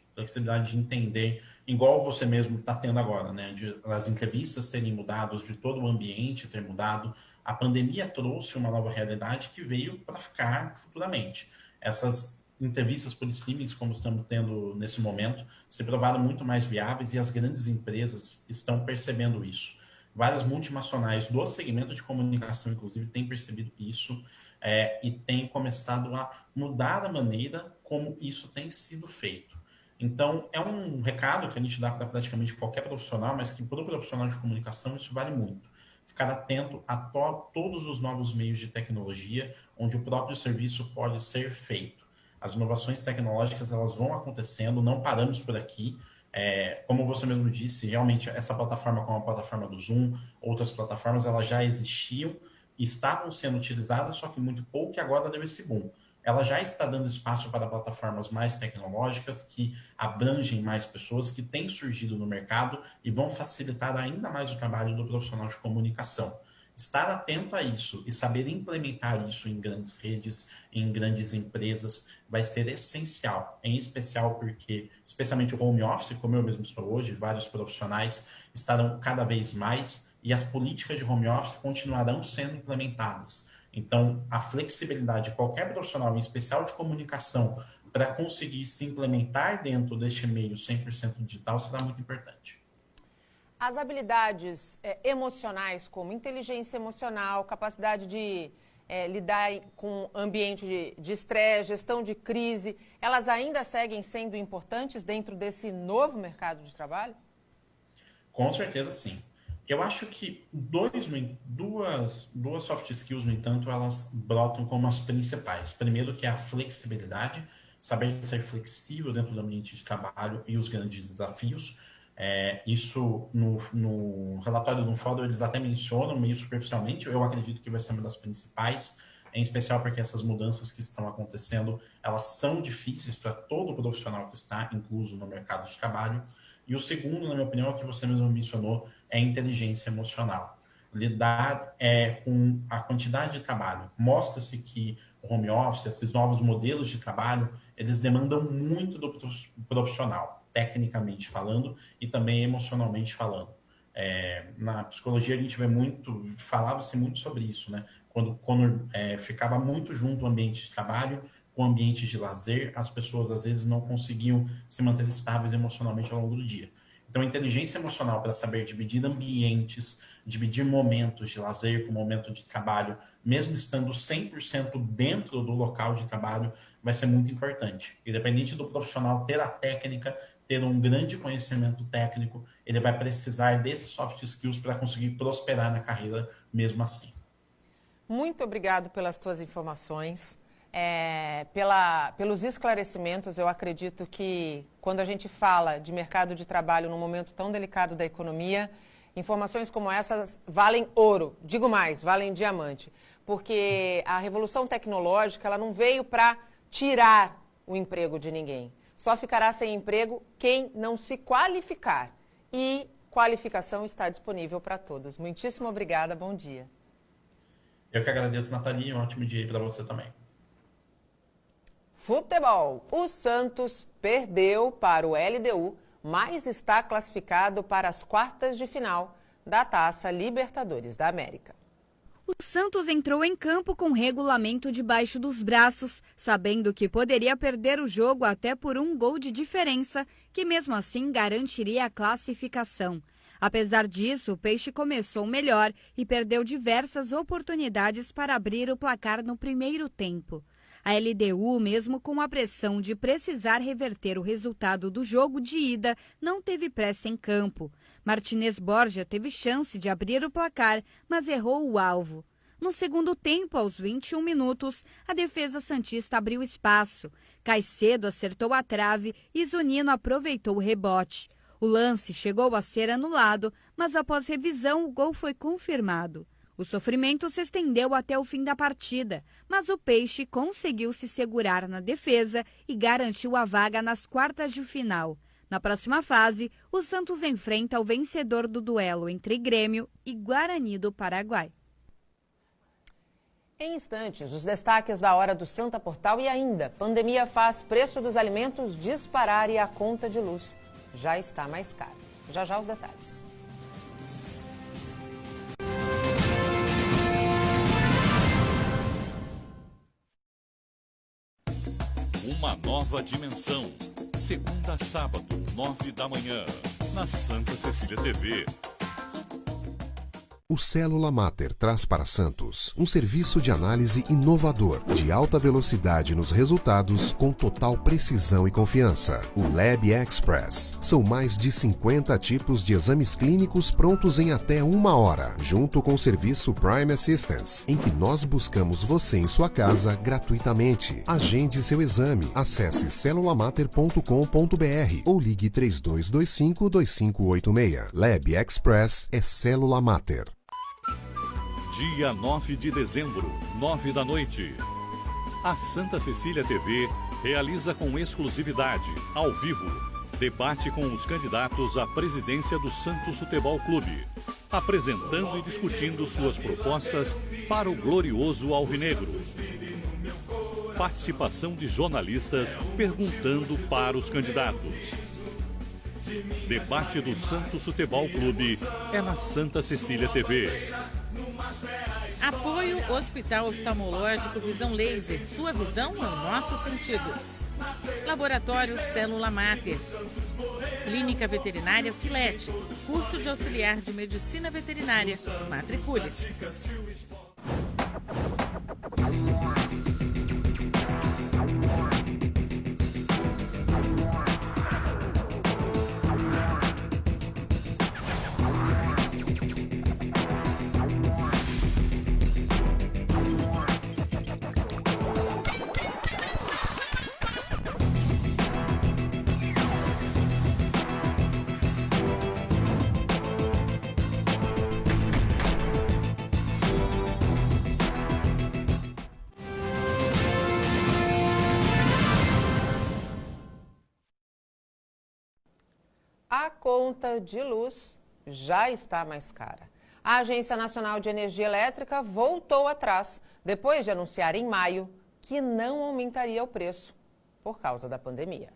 de entender, igual você mesmo está tendo agora, né? As entrevistas terem mudado, de todo o ambiente ter mudado. A pandemia trouxe uma nova realidade que veio para ficar futuramente. Essas entrevistas por streamings, como estamos tendo nesse momento, se provaram muito mais viáveis e as grandes empresas estão percebendo isso. Várias multinacionais do segmento de comunicação, inclusive, têm percebido isso e têm começado a mudar a maneira como isso tem sido feito. Então, é um recado que a gente dá para praticamente qualquer profissional, mas que para o profissional de comunicação isso vale muito. Ficar atento a todos os novos meios de tecnologia, onde o próprio serviço pode ser feito. As inovações tecnológicas, elas vão acontecendo, não paramos por aqui. Como você mesmo disse, realmente essa plataforma, como a plataforma do Zoom, outras plataformas, elas já existiam e estavam sendo utilizadas, só que muito pouco, e agora deu esse boom. Ela já está dando espaço para plataformas mais tecnológicas, que abrangem mais pessoas, que têm surgido no mercado e vão facilitar ainda mais o trabalho do profissional de comunicação. Estar atento a isso e saber implementar isso em grandes redes, em grandes empresas, vai ser essencial. Em especial porque, especialmente o home office, como eu mesmo estou hoje, vários profissionais estarão cada vez mais e as políticas de home office continuarão sendo implementadas. Então, a flexibilidade de qualquer profissional, em especial de comunicação, para conseguir se implementar dentro deste meio 100% digital será muito importante. As habilidades emocionais, como inteligência emocional, capacidade de lidar com ambiente de estresse, gestão de crise, elas ainda seguem sendo importantes dentro desse novo mercado de trabalho? Com certeza, sim. Eu acho que duas soft skills, no entanto, elas brotam como as principais. Primeiro, que é a flexibilidade, saber ser flexível dentro do ambiente de trabalho e os grandes desafios. Isso no relatório do Fórum eles até mencionam meio superficialmente. Eu acredito que vai ser uma das principais, em especial porque essas mudanças que estão acontecendo, elas são difíceis para todo profissional que está incluso no mercado de trabalho. E o segundo, na minha opinião, que você mesmo mencionou, é a inteligência emocional. Lidar com a quantidade de trabalho. Mostra-se que o home office, esses novos modelos de trabalho, eles demandam muito do profissional, tecnicamente falando e também emocionalmente falando. Na psicologia a gente falava-se muito sobre isso, né? Quando ficava muito junto o ambiente de trabalho com ambientes de lazer, as pessoas às vezes não conseguiam se manter estáveis emocionalmente ao longo do dia. Então, a inteligência emocional para saber dividir ambientes, dividir momentos de lazer com momento de trabalho, mesmo estando 100% dentro do local de trabalho, vai ser muito importante. Independente do profissional ter a técnica, ter um grande conhecimento técnico, ele vai precisar desses soft skills para conseguir prosperar na carreira mesmo assim. Muito obrigado pelas tuas informações, pelos esclarecimentos. Eu acredito que quando a gente fala de mercado de trabalho num momento tão delicado da economia, informações como essas valem ouro, digo mais, valem diamante, porque a revolução tecnológica ela não veio para tirar o emprego de ninguém. Só ficará sem emprego quem não se qualificar. E qualificação está disponível para todos. Muitíssimo obrigada, bom dia. Eu que agradeço, Nathalie, um ótimo dia para você também. Futebol. O Santos perdeu para o LDU, mas está classificado para as quartas de final da Taça Libertadores da América. O Santos entrou em campo com regulamento debaixo dos braços, sabendo que poderia perder o jogo até por um gol de diferença, que mesmo assim garantiria a classificação. Apesar disso, o Peixe começou melhor e perdeu diversas oportunidades para abrir o placar no primeiro tempo. A LDU, mesmo com a pressão de precisar reverter o resultado do jogo de ida, não teve pressa em campo. Martinez Borja teve chance de abrir o placar, mas errou o alvo. No segundo tempo, aos 21 minutos, a defesa santista abriu espaço. Caicedo acertou a trave e Zunino aproveitou o rebote. O lance chegou a ser anulado, mas após revisão o gol foi confirmado. O sofrimento se estendeu até o fim da partida, mas o Peixe conseguiu se segurar na defesa e garantiu a vaga nas quartas de final. Na próxima fase, o Santos enfrenta o vencedor do duelo entre Grêmio e Guarani do Paraguai. Em instantes, os destaques da Hora do Santa Portal e ainda, pandemia faz preço dos alimentos disparar e a conta de luz já está mais cara. Já já os detalhes. Uma nova dimensão. Segunda a sábado, 9 da manhã, na Santa Cecília TV. O Célula Mater traz para Santos um serviço de análise inovador, de alta velocidade nos resultados, com total precisão e confiança. O Lab Express. São mais de 50 tipos de exames clínicos prontos em até 1 hora, junto com o serviço Prime Assistance, em que nós buscamos você em sua casa gratuitamente. Agende seu exame. Acesse celulamater.com.br ou ligue 3225-2586. Lab Express é Célula Mater. Dia 9 de dezembro, 9 da noite. A Santa Cecília TV realiza com exclusividade, ao vivo, debate com os candidatos à presidência do Santos Futebol Clube, apresentando e discutindo suas propostas para o glorioso alvinegro. Participação de jornalistas perguntando para os candidatos. Debate do Santos Futebol Clube é na Santa Cecília TV. Apoio Hospital Oftalmológico Visão Laser. Sua visão é o nosso sentido. Laboratório Célula Mater. Clínica Veterinária Filete. Curso de auxiliar de medicina veterinária. Matricule-se. A conta de luz já está mais cara. A Agência Nacional de Energia Elétrica voltou atrás, depois de anunciar em maio que não aumentaria o preço por causa da pandemia.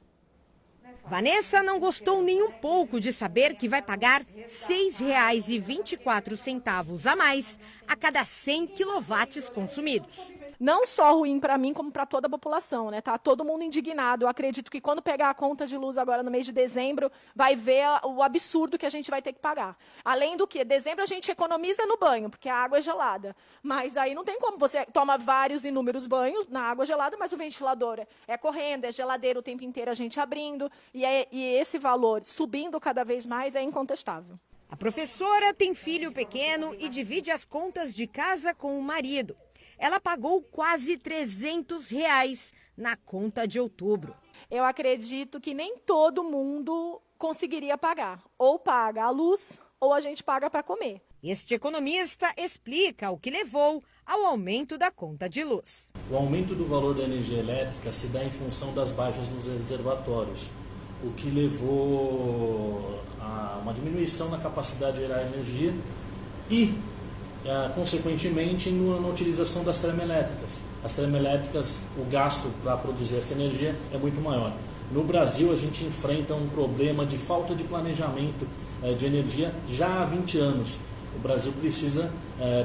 Vanessa não gostou nem um pouco de saber que vai pagar R$ 6,24 a mais a cada 100 quilowatts consumidos. não só ruim para mim, como para toda a população, né? Tá todo mundo indignado. Eu acredito que quando pegar a conta de luz agora no mês de dezembro, vai ver o absurdo que a gente vai ter que pagar. Além do que, dezembro a gente economiza no banho, porque a água é gelada. Mas aí não tem como, você toma vários inúmeros banhos na água gelada, mas o ventilador é correndo, é geladeira o tempo inteiro a gente abrindo, e esse valor subindo cada vez mais é incontestável. A professora tem filho pequeno e divide as contas de casa com o marido. Ela pagou quase R$300 na conta de outubro. Eu acredito que nem todo mundo conseguiria pagar. Ou paga a luz, ou a gente paga para comer. Este economista explica o que levou ao aumento da conta de luz. O aumento do valor da energia elétrica se dá em função das baixas nos reservatórios, o que levou a uma diminuição na capacidade de gerar energia e, consequentemente, na utilização das termoelétricas. As termoelétricas, o gasto para produzir essa energia é muito maior. No Brasil, a gente enfrenta um problema de falta de planejamento de energia já há 20 anos. O Brasil precisa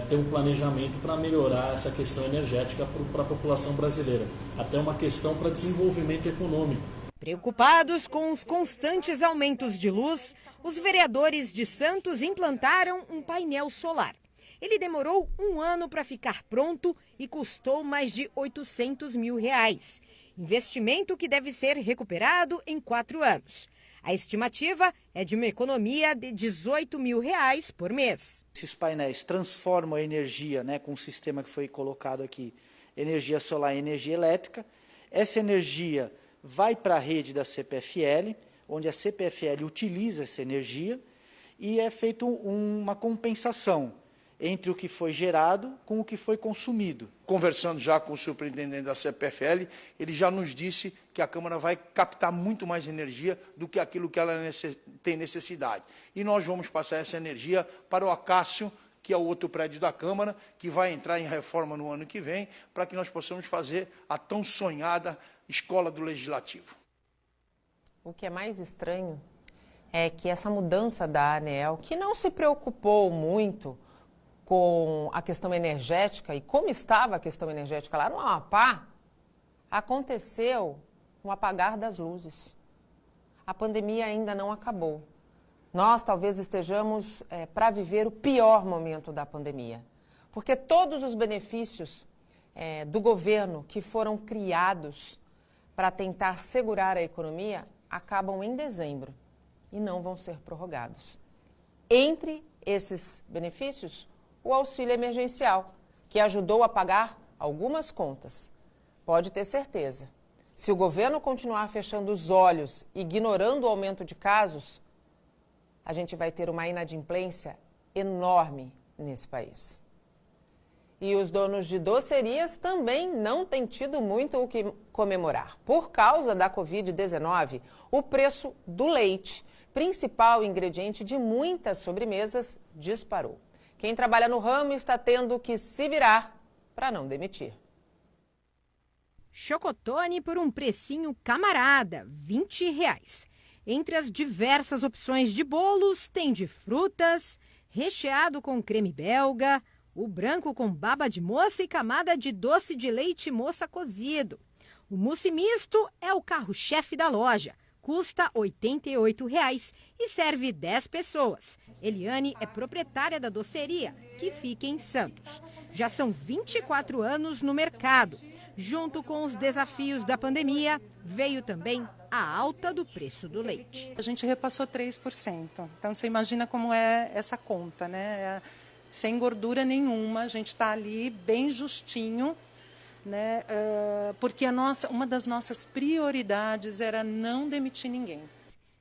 ter um planejamento para melhorar essa questão energética para a população brasileira, até uma questão para desenvolvimento econômico. Preocupados com os constantes aumentos de luz, os vereadores de Santos implantaram um painel solar. Ele demorou 1 ano para ficar pronto e custou mais de R$800 mil. Investimento que deve ser recuperado em 4 anos. A estimativa é de uma economia de R$18 mil por mês. Esses painéis transformam a energia, com o sistema que foi colocado aqui, energia solar e energia elétrica. Essa energia vai para a rede da CPFL, onde a CPFL utiliza essa energia e é feita uma compensação entre o que foi gerado com o que foi consumido. Conversando já com o superintendente da CPFL, ele já nos disse que a Câmara vai captar muito mais energia do que aquilo que ela tem necessidade. E nós vamos passar essa energia para o Acácio, que é o outro prédio da Câmara, que vai entrar em reforma no ano que vem, para que nós possamos fazer a tão sonhada Escola do Legislativo. O que é mais estranho é que essa mudança da ANEEL, que não se preocupou muito com a questão energética e como estava a questão energética lá no Amapá, aconteceu no apagar das luzes. A pandemia ainda não acabou. Nós talvez estejamos para viver o pior momento da pandemia, porque todos os benefícios do governo que foram criados para tentar segurar a economia acabam em dezembro e não vão ser prorrogados. Entre esses benefícios, o auxílio emergencial, que ajudou a pagar algumas contas. Pode ter certeza, se o governo continuar fechando os olhos, ignorando o aumento de casos, a gente vai ter uma inadimplência enorme nesse país. E os donos de docerias também não têm tido muito o que comemorar. Por causa da Covid-19, o preço do leite, principal ingrediente de muitas sobremesas, disparou. Quem trabalha no ramo está tendo que se virar para não demitir. Chocotone por um precinho camarada, R$20. Entre as diversas opções de bolos, tem de frutas, recheado com creme belga, o branco com baba de moça e camada de doce de leite moça cozido. O mousse misto é o carro-chefe da loja. Custa R$ 88 e serve 10 pessoas. Eliane é proprietária da doceria, que fica em Santos. Já são 24 anos no mercado. Junto com os desafios da pandemia, veio também a alta do preço do leite. A gente repassou 3%. Então você imagina como é essa conta, né? Sem gordura nenhuma, a gente está ali bem justinho. Porque uma das nossas prioridades era não demitir ninguém.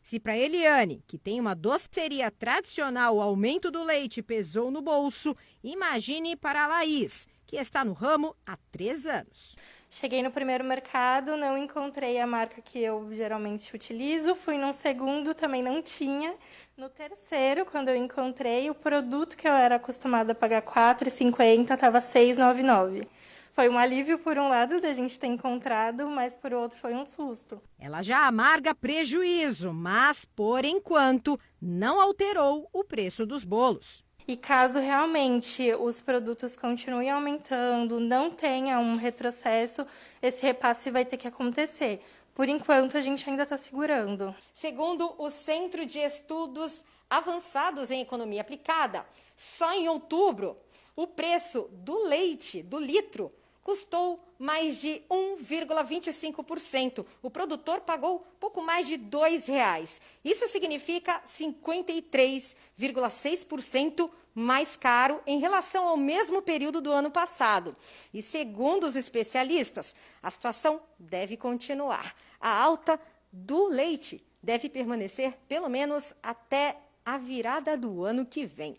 Se para Eliane, que tem uma doceria tradicional, o aumento do leite pesou no bolso, imagine para a Laís, que está no ramo há 3 anos. Cheguei no primeiro mercado, não encontrei a marca que eu geralmente utilizo. Fui no segundo, também não tinha. No terceiro, quando eu encontrei, o produto que eu era acostumada a pagar R$ 4,50 estava R$ 6,99. Foi um alívio por um lado da gente ter encontrado, mas por outro foi um susto. Ela já amarga prejuízo, mas por enquanto não alterou o preço dos bolos. E caso realmente os produtos continuem aumentando, não tenha um retrocesso, esse repasse vai ter que acontecer. Por enquanto, a gente ainda está segurando. Segundo o Centro de Estudos Avançados em Economia Aplicada, só em outubro, o preço do leite, do litro, custou mais de 1,25%. O produtor pagou pouco mais de R$ 2,00. Isso significa 53,6% mais caro em relação ao mesmo período do ano passado. E segundo os especialistas, a situação deve continuar. A alta do leite deve permanecer pelo menos até a virada do ano que vem.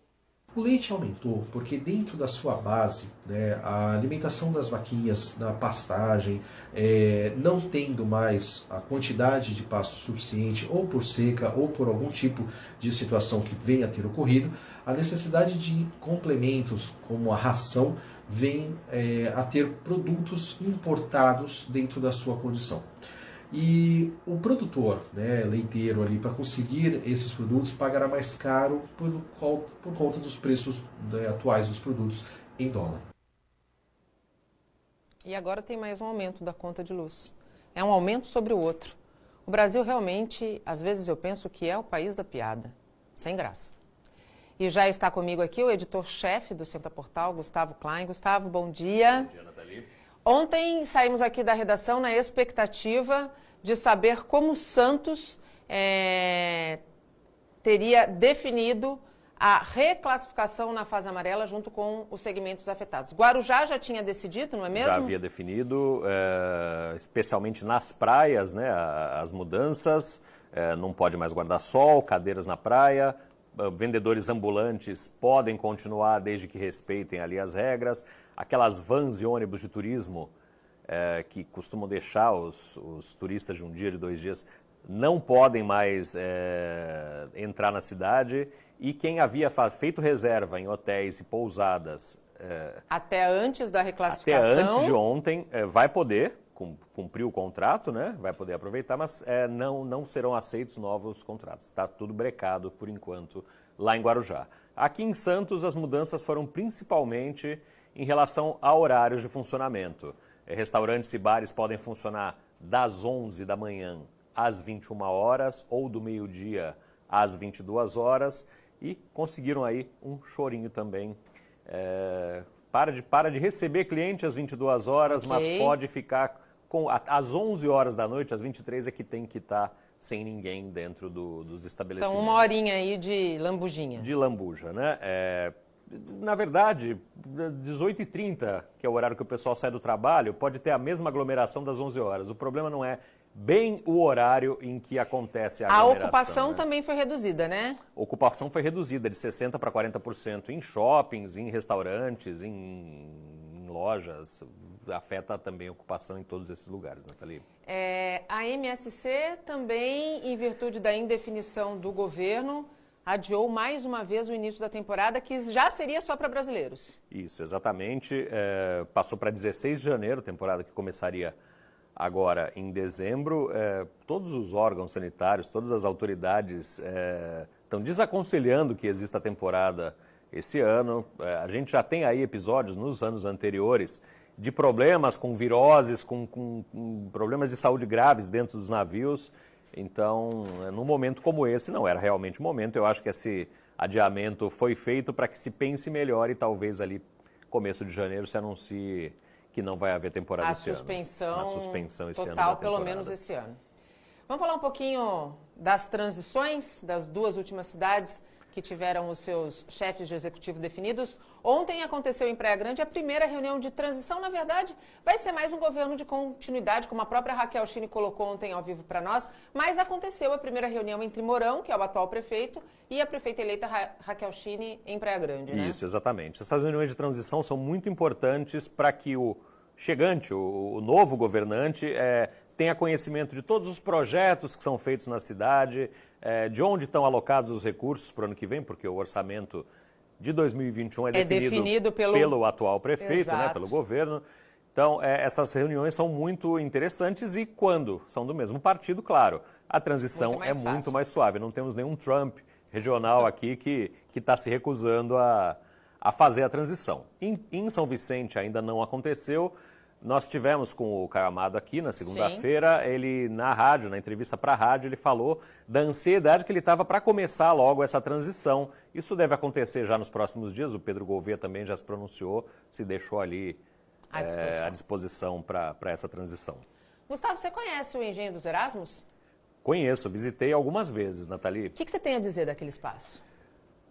O leite aumentou porque dentro da sua base, né, a alimentação das vaquinhas, na pastagem, não tendo mais a quantidade de pasto suficiente, ou por seca, ou por algum tipo de situação que venha a ter ocorrido, a necessidade de complementos como a ração vem a ter produtos importados dentro da sua condição. E o produtor, né, leiteiro ali, para conseguir esses produtos, pagará mais caro por conta dos preços, né, atuais dos produtos em dólar. E agora tem mais um aumento da conta de luz. É um aumento sobre o outro. O Brasil realmente, às vezes eu penso que é o país da piada. Sem graça. E já está comigo aqui o editor-chefe do Senta Portal, Gustavo Klein. Gustavo, bom dia. Bom dia, Nathalie. Ontem saímos aqui da redação na expectativa de saber como o Santos teria definido a reclassificação na fase amarela junto com os segmentos afetados. Guarujá já tinha decidido, não é mesmo? Já havia definido, especialmente nas praias, né, as mudanças, não pode mais guarda-sol, cadeiras na praia, vendedores ambulantes podem continuar desde que respeitem ali as regras. Aquelas vans e ônibus de turismo que costumam deixar os turistas de um dia, de 2 dias, não podem mais entrar na cidade. E quem havia feito reserva em hotéis e pousadas... até antes da reclassificação... Até antes de ontem, vai poder cumprir o contrato, né? Vai poder aproveitar, mas não serão aceitos novos contratos. Está tudo brecado, por enquanto, lá em Guarujá. Aqui em Santos, as mudanças foram principalmente em relação a horários de funcionamento. Restaurantes e bares podem funcionar das 11 da manhã às 21 horas ou do meio-dia às 22 horas e conseguiram aí um chorinho também. Para de receber cliente às 22 horas, okay, mas pode ficar às 11 horas da noite, às 23 é que tem que estar sem ninguém dentro dos estabelecimentos. Então, 1 horinha aí de lambuginha. De lambuja, né? Na verdade, 18h30, que é o horário que o pessoal sai do trabalho, pode ter a mesma aglomeração das 11 horas. O problema não é bem o horário em que acontece a aglomeração. A ocupação, né, também foi reduzida, né? A ocupação foi reduzida de 60% para 40% em shoppings, em restaurantes, em lojas. Afeta também a ocupação em todos esses lugares, Nathalie. A MSC também, em virtude da indefinição do governo, adiou mais uma vez o início da temporada, que já seria só para brasileiros. Isso, exatamente. Passou para 16 de janeiro, temporada que começaria agora em dezembro. Todos os órgãos sanitários, todas as autoridades estão desaconselhando que exista a temporada esse ano. A gente já tem aí episódios nos anos anteriores de problemas com viroses, com problemas de saúde graves dentro dos navios. Então, num momento como esse, não era realmente o momento. Eu acho que esse adiamento foi feito para que se pense melhor e talvez ali, começo de janeiro, se anuncie que não vai haver temporada esse ano. A suspensão esse total, ano pelo menos esse ano. Vamos falar um pouquinho das transições das 2 últimas cidades que tiveram os seus chefes de executivo definidos. Ontem aconteceu em Praia Grande a primeira reunião de transição. Na verdade, vai ser mais um governo de continuidade, como a própria Raquel Chini colocou ontem ao vivo para nós, mas aconteceu a primeira reunião entre Mourão, que é o atual prefeito, e a prefeita eleita Raquel Chini em Praia Grande, né? Isso, exatamente. Essas reuniões de transição são muito importantes para que o chegante, o novo governante, tenha conhecimento de todos os projetos que são feitos na cidade, de onde estão alocados os recursos para o ano que vem, porque o orçamento de 2021 é definido pelo atual prefeito, né, pelo governo. Então, essas reuniões são muito interessantes e quando são do mesmo partido, claro, a transição muito mais suave. Não temos nenhum Trump regional aqui que está se recusando a fazer a transição. Em São Vicente ainda não aconteceu. Nós tivemos com o Caio Amado aqui na segunda-feira, ele na rádio, na entrevista para a rádio, ele falou da ansiedade que ele estava para começar logo essa transição. Isso deve acontecer já nos próximos dias, o Pedro Gouveia também já se pronunciou, se deixou ali à disposição para essa transição. Gustavo, você conhece o Engenho dos Erasmos? Conheço, visitei algumas vezes, Nathalie. O que você tem a dizer daquele espaço?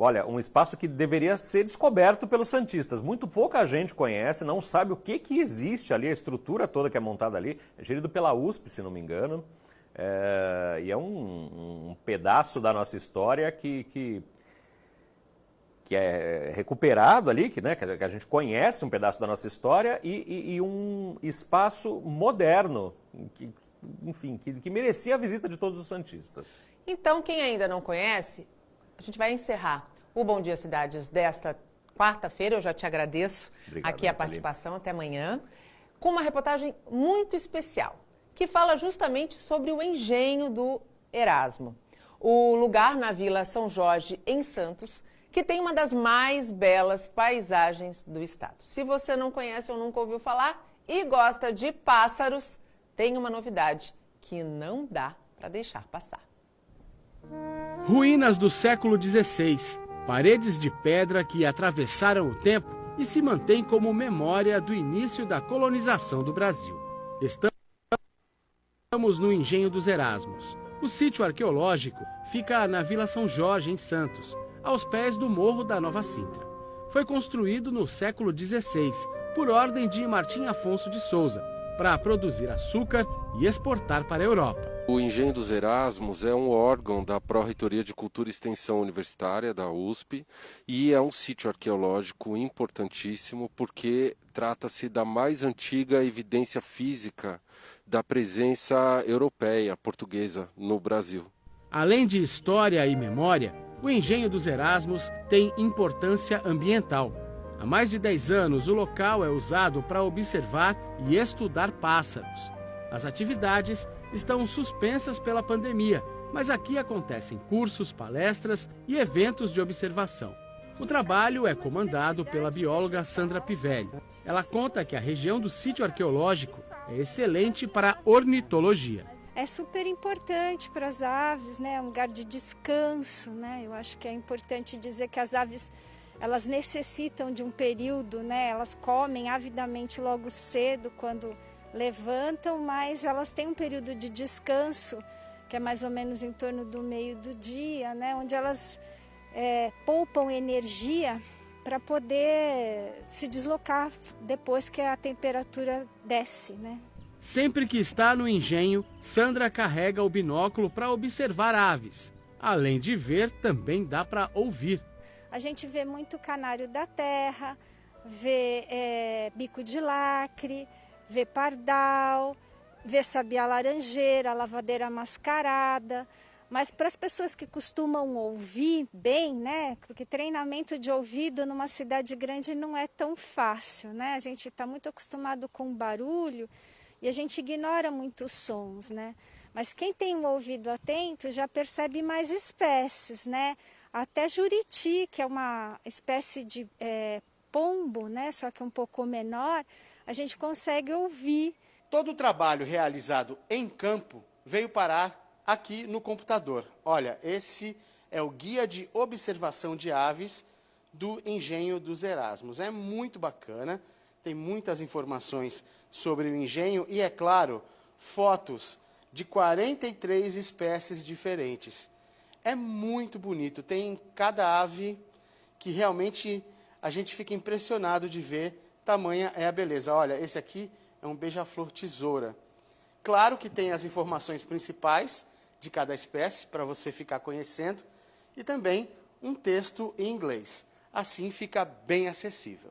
Olha, um espaço que deveria ser descoberto pelos santistas. Muito pouca gente conhece, não sabe o que existe ali, a estrutura toda que é montada ali. É gerido pela USP, se não me engano. E é um pedaço da nossa história que é recuperado ali, que a gente conhece um pedaço da nossa história e um espaço moderno, que merecia a visita de todos os santistas. Então, quem ainda não conhece, a gente vai encerrar o Bom Dia Cidades desta quarta-feira. Eu já te agradeço aqui a participação, até amanhã, com uma reportagem muito especial, que fala justamente sobre o Engenho do Erasmo, o lugar na Vila São Jorge, em Santos, que tem uma das mais belas paisagens do estado. Se você não conhece ou nunca ouviu falar e gosta de pássaros, tem uma novidade que não dá para deixar passar. Ruínas do século XVI, paredes de pedra que atravessaram o tempo e se mantêm como memória do início da colonização do Brasil. Estamos no Engenho dos Erasmos. O sítio arqueológico fica na Vila São Jorge, em Santos, aos pés do Morro da Nova Sintra. Foi construído no século XVI, por ordem de Martim Afonso de Souza, para produzir açúcar e exportar para a Europa. O Engenho dos Erasmos é um órgão da Pró-Reitoria de Cultura e Extensão Universitária, da USP, e é um sítio arqueológico importantíssimo porque trata-se da mais antiga evidência física da presença europeia, portuguesa, no Brasil. Além de história e memória, o Engenho dos Erasmos tem importância ambiental. Há mais de 10 anos, o local é usado para observar e estudar pássaros. As atividades estão suspensas pela pandemia, mas aqui acontecem cursos, palestras e eventos de observação. O trabalho é comandado pela bióloga Sandra Pivelli. Ela conta que a região do sítio arqueológico é excelente para a ornitologia. É super importante para as aves, né? É um lugar de descanso, né? Eu acho que é importante dizer que as aves, elas necessitam de um período, né? Elas comem avidamente logo cedo quando levantam, mas elas têm um período de descanso, que é mais ou menos em torno do meio do dia, né? Onde elas poupam energia para poder se deslocar depois que a temperatura desce, né? Sempre que está no engenho, Sandra carrega o binóculo para observar aves. Além de ver, também dá para ouvir. A gente vê muito canário da terra, vê bico de lacre, vê pardal, vê sabiá laranjeira, lavadeira mascarada. Mas para as pessoas que costumam ouvir bem, né? Porque treinamento de ouvido numa cidade grande não é tão fácil, né? A gente está muito acostumado com barulho e a gente ignora muitos sons, né? Mas quem tem um ouvido atento já percebe mais espécies, né? Até juriti, que é uma espécie de pombo, né? Só que um pouco menor, a gente consegue ouvir. Todo o trabalho realizado em campo veio parar aqui no computador. Olha, esse é o Guia de Observação de Aves do Engenho dos Erasmos. É muito bacana, tem muitas informações sobre o engenho e, é claro, fotos de 43 espécies diferentes. É muito bonito, tem cada ave que realmente a gente fica impressionado de ver, tamanha é a beleza. Olha, esse aqui é um beija-flor tesoura. Claro que tem as informações principais de cada espécie, para você ficar conhecendo, e também um texto em inglês. Assim fica bem acessível.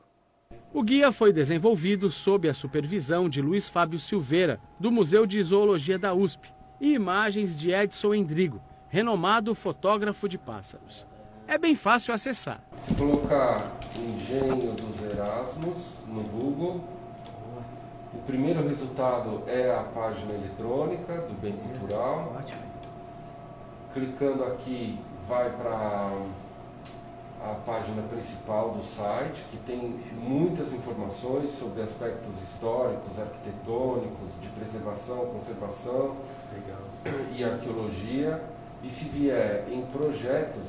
O guia foi desenvolvido sob a supervisão de Luiz Fábio Silveira, do Museu de Zoologia da USP, e imagens de Edson Endrigo, renomado fotógrafo de pássaros. É bem fácil acessar. Se colocar Engenho dos Erasmos no Google, o primeiro resultado é a página eletrônica do Bem Cultural. Clicando aqui, vai para a página principal do site, que tem muitas informações sobre aspectos históricos, arquitetônicos, de preservação, conservação e arqueologia. E se vier em projetos,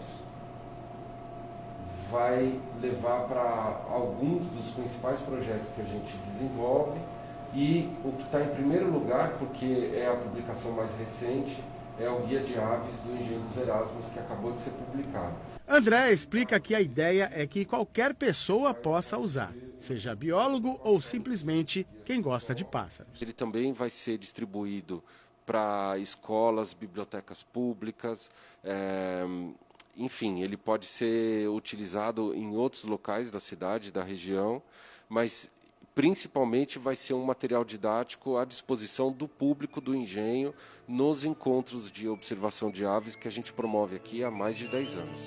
vai levar para alguns dos principais projetos que a gente desenvolve. E o que está em primeiro lugar, porque é a publicação mais recente, é o Guia de Aves do Engenho dos Erasmos, que acabou de ser publicado. André explica que a ideia é que qualquer pessoa possa usar, seja biólogo ou simplesmente quem gosta de pássaros. Ele também vai ser distribuído para escolas, bibliotecas públicas, enfim, ele pode ser utilizado em outros locais da cidade, da região, mas principalmente vai ser um material didático à disposição do público do engenho nos encontros de observação de aves que a gente promove aqui há mais de 10 anos.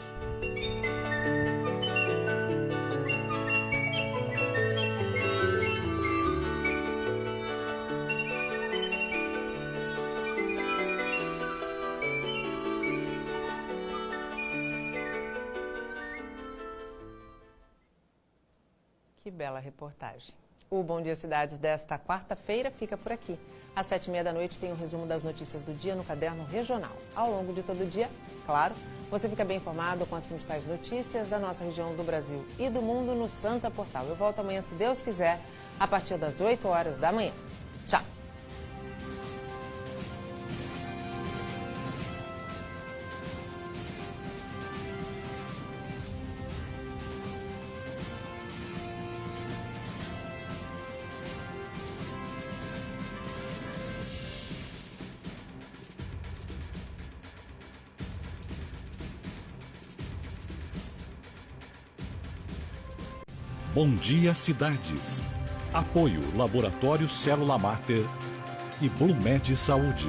Que bela reportagem. O Bom Dia Cidade desta quarta-feira fica por aqui. Às 7h30 da noite tem um resumo das notícias do dia no Caderno Regional. Ao longo de todo o dia, claro, você fica bem informado com as principais notícias da nossa região, do Brasil e do mundo no Santa Portal. Eu volto amanhã, se Deus quiser, a partir das 8 horas da manhã. Tchau! Bom Dia Cidades. Apoio Laboratório Célula Mater e Blumed Saúde.